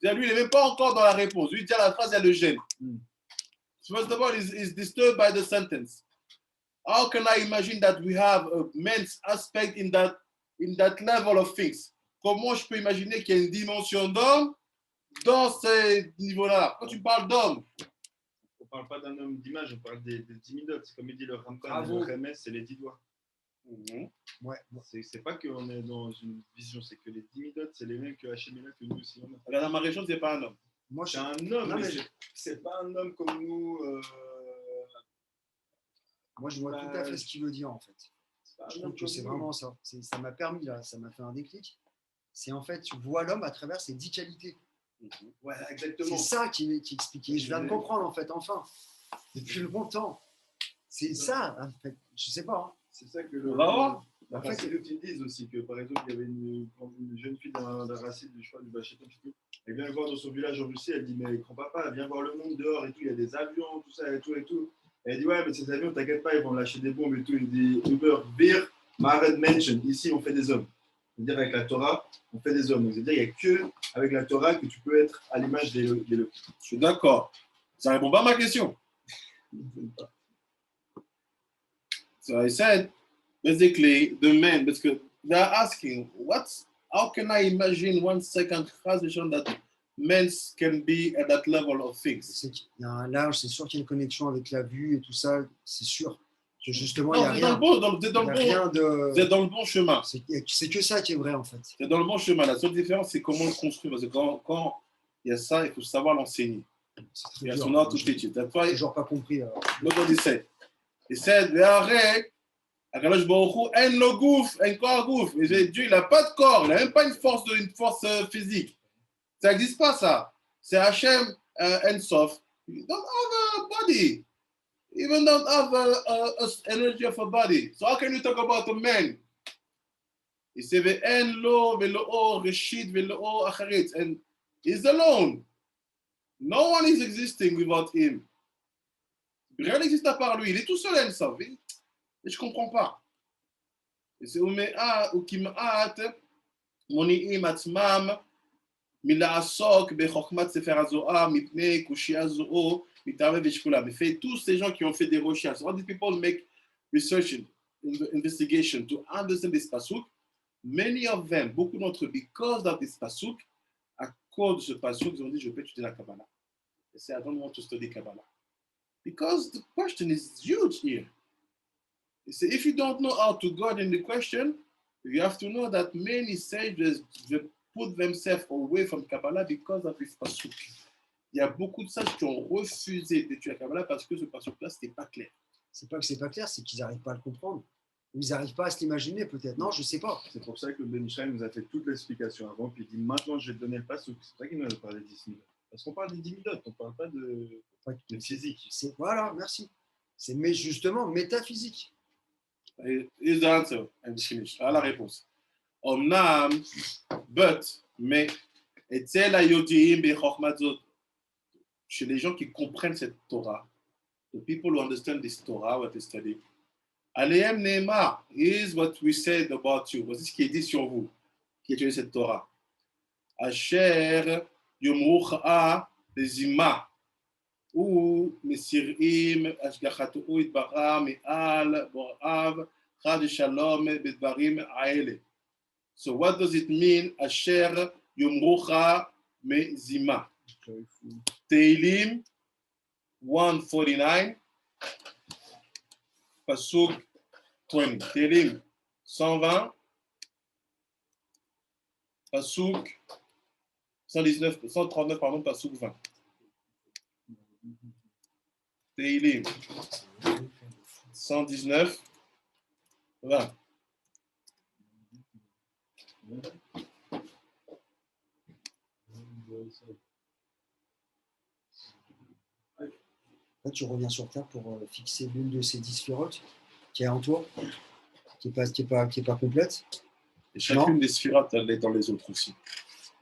Lui, il n'est même pas encore dans la réponse. Lui, il dit à la phrase, il y a le gène. First of all, is disturbed by the sentence. How can I imagine that we have a men's aspect in that level of things? Comment je peux imaginer qu'il y a une dimension d'homme dans ces niveaux-là? Quand tu parles d'homme, on ne parle pas d'un homme d'image, on parle des 10 midot. C'est comme il dit le Ramban, le Remes, c'est les 10 doigts. Ouais. C'est pas qu'on est dans une vision, c'est que les 10 midot, c'est les mêmes que Hachem que nous aussi. Regarde, dans ma région, c'est pas un homme. Moi, c'est un homme, mais c'est pas un homme comme nous. Moi, je vois tout à fait ce qu'il veut dire en fait. Je trouve que c'est vraiment ça. Ça m'a permis, là, ça m'a fait un déclic. C'est en fait, tu vois l'homme à travers ses 10 qualités. Ouais, exactement. C'est ça qui expliquait. Je viens de comprendre en fait, enfin, depuis longtemps. C'est ça, en fait. Je sais pas. Hein. C'est ça que le. En fait, c'est eux qui disent aussi que, par exemple, il y avait une jeune fille d'un racine, je crois, du Bachéton, elle vient voir dans son village en Russie, elle dit, mais grand-papa, viens voir le monde dehors et tout, il y a des avions, tout ça et tout et tout. Et elle dit, ouais, mais ces avions, t'inquiète pas, ils vont lâcher des bombes et tout. Il dit, Uber, Bir, Mared Mention, ici, on fait des hommes. C'est-à-dire, avec la Torah, on fait des hommes. Donc, c'est-à-dire, il n'y a que avec la Torah que tu peux être à l'image des lots. Je suis d'accord. Ça répond pas à ma question. So I said, basically, the men, because they're asking, how can I imagine 1 second transition that men can be at that level of things? Il y a un large, c'est sûr qu'il y a une connexion avec la vue et tout ça, c'est sûr. Que justement, non, il y a rien. Vous êtes dans le bon chemin. C'est que ça qui est vrai en fait. C'est dans le bon chemin. La seule différence, c'est comment le construire. Parce que quand il y a ça, il faut savoir l'enseigner. Il y a son art tout de suite. J'ai toujours pas compris. Nobody said. He said, Akadosh Baruch Hu, en lo gouf, en corps gouf. Dieu, il n'a pas de corps, il n'a même pas une force physique. Ça n'existe pas, ça. C'est Hachem en Sof. You don't have a body. You even don't have a energy of a body. So how can you talk about a man? He said, ve'en lo ve'lo reshit ve'lo acharit. And he's alone. No one is existing without him. Rien n'existe à part lui. Il est tout seul en Sof. Et je ne comprends pas. Et c'est Ukim'at, Moni'im Atzmam, Mila'asok, Bechokmat Sefer HaZohar, Mipnei, Kushia Zo'o, Mitame Veshkulam. Mais tous ces gens qui ont fait des recherches, all these people make research, investigation to understand this pasuk. Many of them, beaucoup d'entre eux, because of this pasuk, à cause de ce pasuk, ils ont dit, je peux étudier la Kabbalah. They say, I don't want to study Kabbalah. Because the question is huge here. So if you don't know how to guard in the question, you have to know that many sages put themselves away from Kabbalah because of this pasuk. Il y a beaucoup de sages qui ont refusé d'étudier la Kabbalah parce que ce pasuk-là, ce n'était pas clair. C'est pas que c'est pas clair, c'est qu'ils n'arrivent pas à le comprendre. Ou ils n'arrivent pas à se l'imaginer, peut-être. Non, je ne sais pas. C'est pour ça que le Ben Israël nous a fait toute l'explication avant, puis il dit maintenant je vais te donner le pasuk. C'est pour ça qu'il nous a parlé des 10 000. Parce qu'on parle des 10 000, on ne parle pas de physique. Voilà, merci. C'est justement métaphysique. Here's the answer, and finish. Ah, la réponse. Omnam, but, mais, etzel hayodiim bechokmat zot. Chez les gens qui comprennent cette Torah, the people who understand this Torah, what they study, Aleem Neema is what we said about you. Voici ce qui est dit sur vous, qui étudiez cette Torah. Asher yomrucha lezima ou Mesirim, Ashgachatu Itbara, Me'al, Borav, Chad Shalom, Bedvarim, Aele. So what does it mean? Asher Yomrucha Mezima. Teilim 149, Pasuk 20. Teilim 120, Pasuk 139, pardon, Pasuk 20. Teilim 119, 20. Là, tu reviens sur Terre pour fixer l'une de ces 10 sphirotes qui est en toi, qui est pas complète. Et chacune des sphirotes, elle est dans les autres aussi.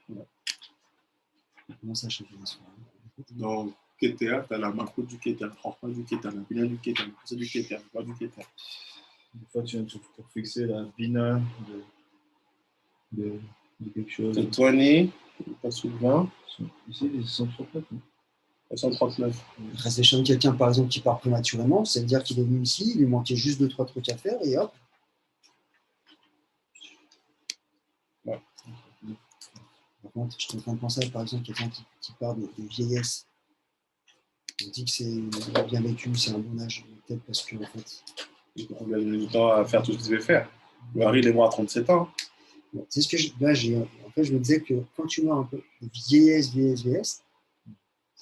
Voilà. Comment ça, chacune des sphirotes? Dans Keter, tu as la marque du Keter, la forme du Keter, la bina du Keter, la du Keter, la du Keter. Des fois, tu viens pour fixer la bina de quelque chose. De 20, pas sous 20. Ici, les 139. 139. Il reste quelqu'un, par exemple, qui part prématurément, ça veut dire qu'il est venu ici, il lui manquait juste 2-3 trucs à faire, et hop. Ouais. Par contre, je suis en train de penser à, par exemple, quelqu'un qui part de vieillesse. On dit que c'est bien vécu, c'est un bon âge, peut-être parce que, en fait. On a eu du temps à faire tout ce qu'il devait faire. Le Harry, il est mort à 37 ans. C'est ce que en fait, je me disais que quand tu meurs un peu de vieillesse,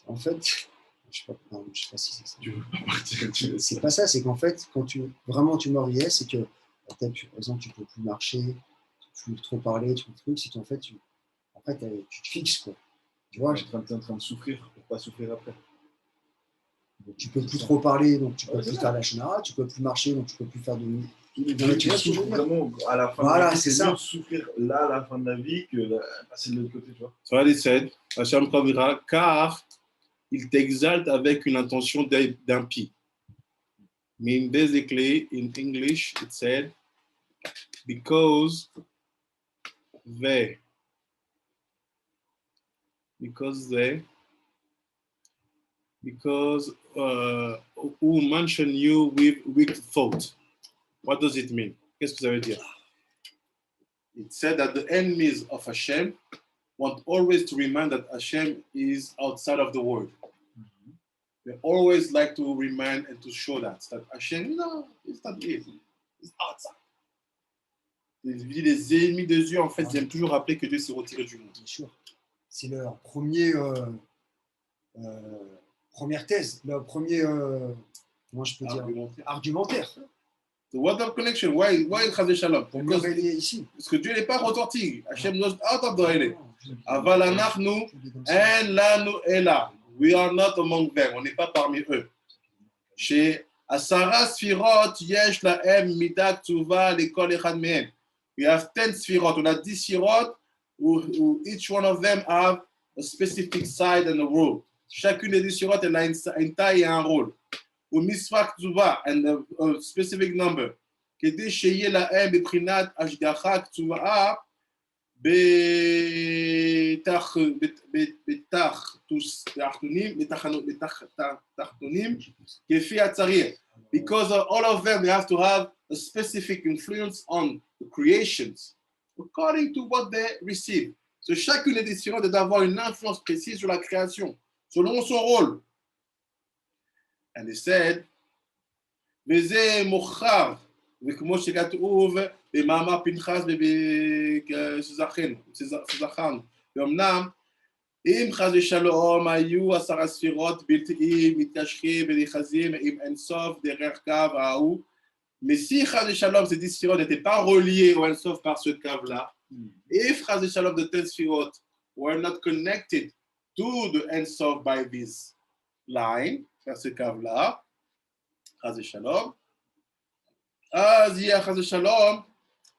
en fait, je sais pas si c'est ça. C'est pas ça, c'est qu'en fait, quand tu meurs vieillesse, c'est que peut-être, par exemple, tu peux plus marcher, tu peux plus trop parler, tout le truc, c'est qu'en fait, tu te fixes, quoi. Tu vois, tu es en train de souffrir pour pas souffrir après. Donc, tu peux plus trop parler, donc tu peux plus faire la chenara, tu peux plus marcher, donc tu peux plus faire de nuit. Tu souffres vraiment à la fin de la vie. C'est ça. Mieux de souffrir là à la fin de la vie que passer de l'autre côté, tu vois. Sur la 17, Hachem Kavira, car il t'exalte avec une intention d'impie. mean basically in English it said because who mention you with weak thought. What does it mean? Qu'est-ce que ça veut dire? It said that the enemies of Hashem want always to remind that Hashem is outside of the world. They always like to remind and to show that Hashem, no, it's not here. It's outside. Les ennemis de Dieu, en fait, ils aiment toujours rappeler que Dieu s'est retiré du monde. Bien sûr. C'est leur première thèse, leur premier, comment je peux dire, argumentaire. The what of connection? Why Chazé Shalom? Ici. Parce que Dieu n'est pas ressorti. Hashem knows out of the Ele. Aval anachnu en lanu ela. We are not among them. On n'est pas parmi eux. Chez Asara Sfirot yesh lahem midat tzuva lekol echad mehem. We have 10 Sfirot. On a 10 Sfirot où each one of them have a specific side and a role. Chacune des 10 Sfirot, elle a une taille et un rôle. Ou misfak tzuva and a specific number. Kede sheye lahem beprinat ashgacha tzuva betach tachtonim kefi atzarir. Because all of them, they have to have a specific influence on the creations according to what they receive. So chacune des Sfirot doit avoir une influence précise sur la création, selon son rôle. And he said, וזה מוכר, וכמו שכתוב במאמר פנחס שזכרנו, ואומנם אם חס ושלום היו 10 ספירות בלתי מתקשרים ונכנסים עם אינסוף דרך קו ההוא, mais si חס ושלום ces 10 ספירות n'étaient pas reliées au אינסוף par ce cave-là, if חס ושלום the 10 ספירות were not connected to the אינסוף by this line, par ce cave-là, חס ושלום, אז יהיה חס ושלום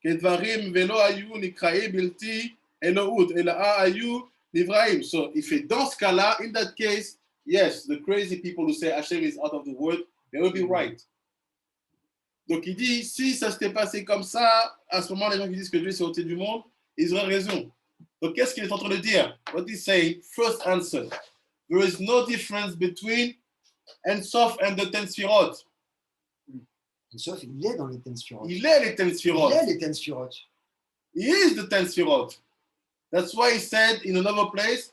כדברים ולא היו נקראים בלתי אלוהות, אלא היו נבראים. So if it dans ce cas-là, in that case, yes, the crazy people who say Hashem is out of the world, they will be right. Donc il dit, si ça s'était passé comme ça, à ce moment, les gens qui disent que Dieu s'est ôté du monde, ils auraient raison. Donc qu'est-ce qu'il est en train de dire? What he's saying, first answer, there is no difference between Ensof and the 10 Sfirot. Sauf il est dans les 10 Sfirot. Il est les 10 Sfirot. Il est les 10 Sfirot. He is the 10 Sfirot. That's why he said in another place,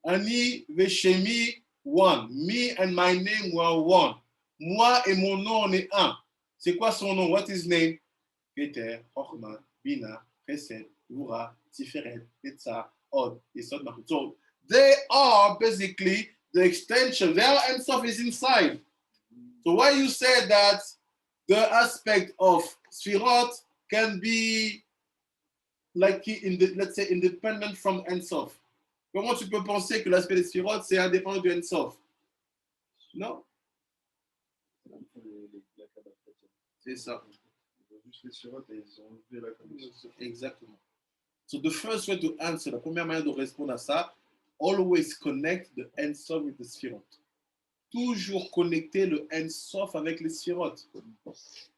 Ani veshemi one. Me and my name were one. Moi et mon nom, on est un. C'est quoi son nom? What is his name? Keter, Chochma, Bina, Chesed, Gvura, Tiferet, Netzah, Od, Yesod, Malchut. So they are basically the extension. Their Ensof is inside. So why you say that the aspect of Sfirot can be like let's say independent from Ensof? Comment tu peux penser que l'aspect des Sfirot c'est indépendant du Ensof? Non. C'est ça. Juste les Sfirot et ils ont enlevé la connexion. Exactement. So the first way to answer, la première manière de répondre à ça, always connect the Ensof with the Sfirot. Toujours connecter le Ensof avec les Sfirot.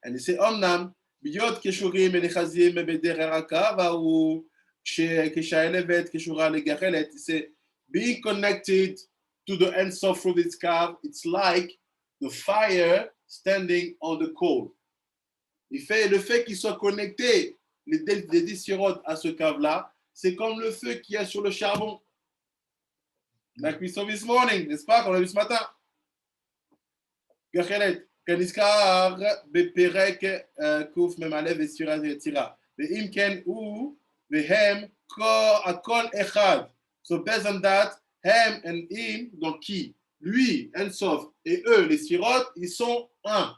And c'est Omnam, Biyot Keshurim et Nechazim et Bedereraka, ou Keshaelevet, Keshura Legarelet. C'est being connected to the Ensof through this cave, it's like the fire standing on the coal. Le fait qu'il soit connecté, les 10 Sfirot à ce cave-là, c'est comme le feu qu'il y a sur le charbon. Like we saw this morning, n'est-ce pas, qu'on a vu ce matin? Gachelet, Kaniskar, Beperek, Kouf, Memalev, et Sira, et Tira. Ve'imken ou, vehem, akol echad. So based on that, hem and him, donc qui? Lui, Ensof, et eux, les Sfirot, ils sont un.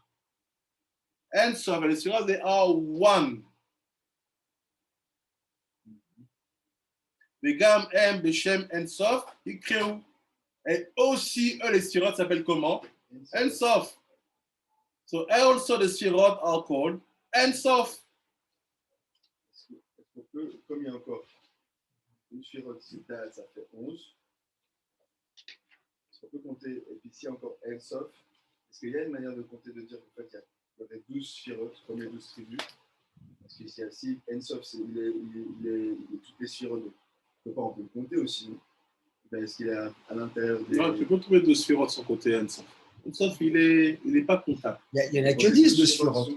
Ensof et les Sfirot, they are one. Vegam, hem, Beshem, Ensof, ils créent. Et aussi, eux, les Sfirot s'appellent comment? Ensof. So also the Sfirot are called Ensof. Comme il y a encore une Sfirot, ça fait 11. Est-ce qu'on peut compter, et puis ici encore Ensof? Est-ce qu'il y a une manière de compter, de dire qu'en fait, il y avait 12 Sfirot, comme les 12 tribus? Parce qu'ici, Ensof, il est toutes les Sfirot. On peut le compter aussi, non? Est-ce qu'il est à l'intérieur des... Non, tu peux trouver 12 Sfirot sur côté Ensof. Ensof, il n'est pas comptable. Il n'y en a que 10 de Sfirot.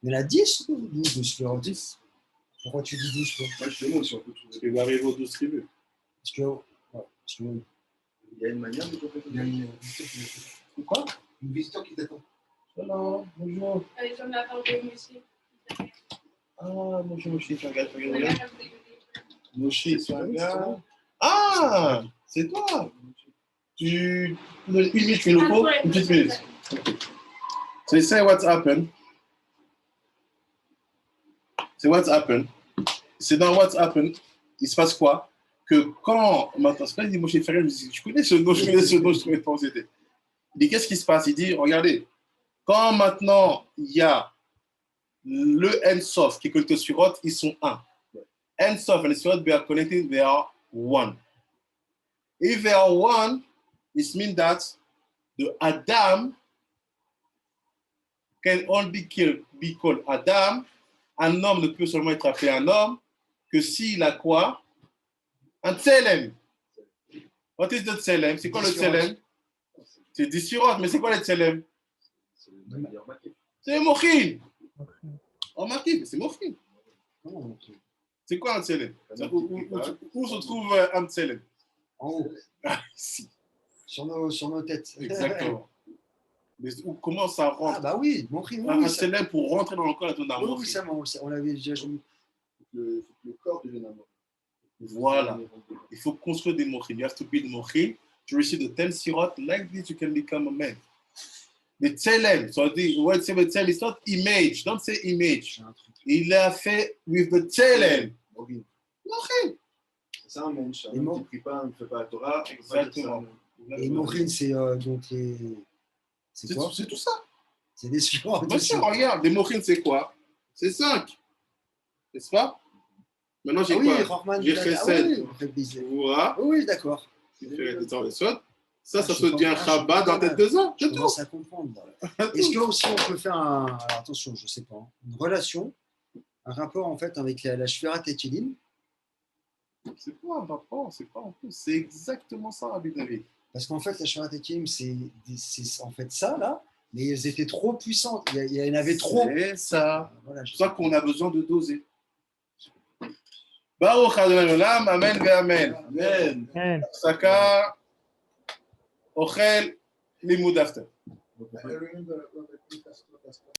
Il y en a 10 ou 12 de Sfirot? 10. Pourquoi tu dis 12 toi? Moi, je demande si on peut trouver. Parce qu'il va arriver aux 12 tribus. Parce que il y a une manière de compter. Il y a une... Quoi? Une visiteur qui t'attend. Alors, bonjour. Elle est comme la part de Moshe. Ah, bonjour, Moshe, c'est un gars. Moshe, c'est un gars. Ah, c'est toi. Une minute, tu fais le pot, une petite minute. So you say what's happened. C'est what's happened. C'est dans what's happened. Il se passe quoi? Que quand. Maintenant, c'est pas dit Moshe Ferrel, je connais ce nom, je trouvais pas où c'était. Il dit qu'est-ce qui se passe? Il dit regardez, quand maintenant il y a le Ensof qui est connecté au Sfirot, ils sont un. Ensof and the Sfirot, they are connected, they are one. If they are one, it means that the Adam can only be called Adam. Un homme ne peut seulement être appelé un homme que s'il a quoi? Un Tselem. What is the Tselem? C'est quoi le Tselem? C'est des Sfirot, mais c'est quoi le Tselem? C'est Mochin. Oh, Makib, c'est Mochin. C'est quoi un Tselem? Où se trouve un Tselem? En haut. Ici. Sur nos têtes. Exactement. Mais comment ça rentre? Ah bah oui, Mochin. Un Tselem pour rentrer dans le corps d'un Mochin. Oui, ça, on l'avait déjà vu. Le corps devienne un Mochin. Voilà. Il faut construire des Mochin. You have to build Mochin to receive the 10 Sirot. Like this, you can become a man. The Tselem. So the word Tselem is not image. Don't say image. Il l'a fait with the Tselem. Mochin. C'est un mensch. Un homme qui ne prie pas, ne fait pas la Torah. Exactement. Et Mochin, c'est donc les... C'est quoi? C'est tout ça. C'est des Sfirot. Monsieur, regarde, des Mochin, c'est quoi? C'est 5. N'est-ce pas? Maintenant, j'ai quoi? J'ai fait 7. Voilà. Oui, d'accord. Ça se devient un Shabbat dans tête 2 ans. Je commence à comprendre. Est-ce que aussi on peut faire alors, attention, je ne sais pas, une relation, un rapport en fait avec la Shvirat Techilim? C'est pas un rapport, c'est pas en plus. C'est exactement ça, Rabbi David. Parce qu'en fait, la Sharatekim, c'est en fait ça, là, mais elles étaient trop puissantes. Il y en avait trop. C'est ça. Voilà, C'est pour ça qu'on a besoin de doser. Baruch Adonai Olam, Amen ve Amen. Amen. Amen. Saka, Ochel, Limud After. I remember Robert Lucas taught us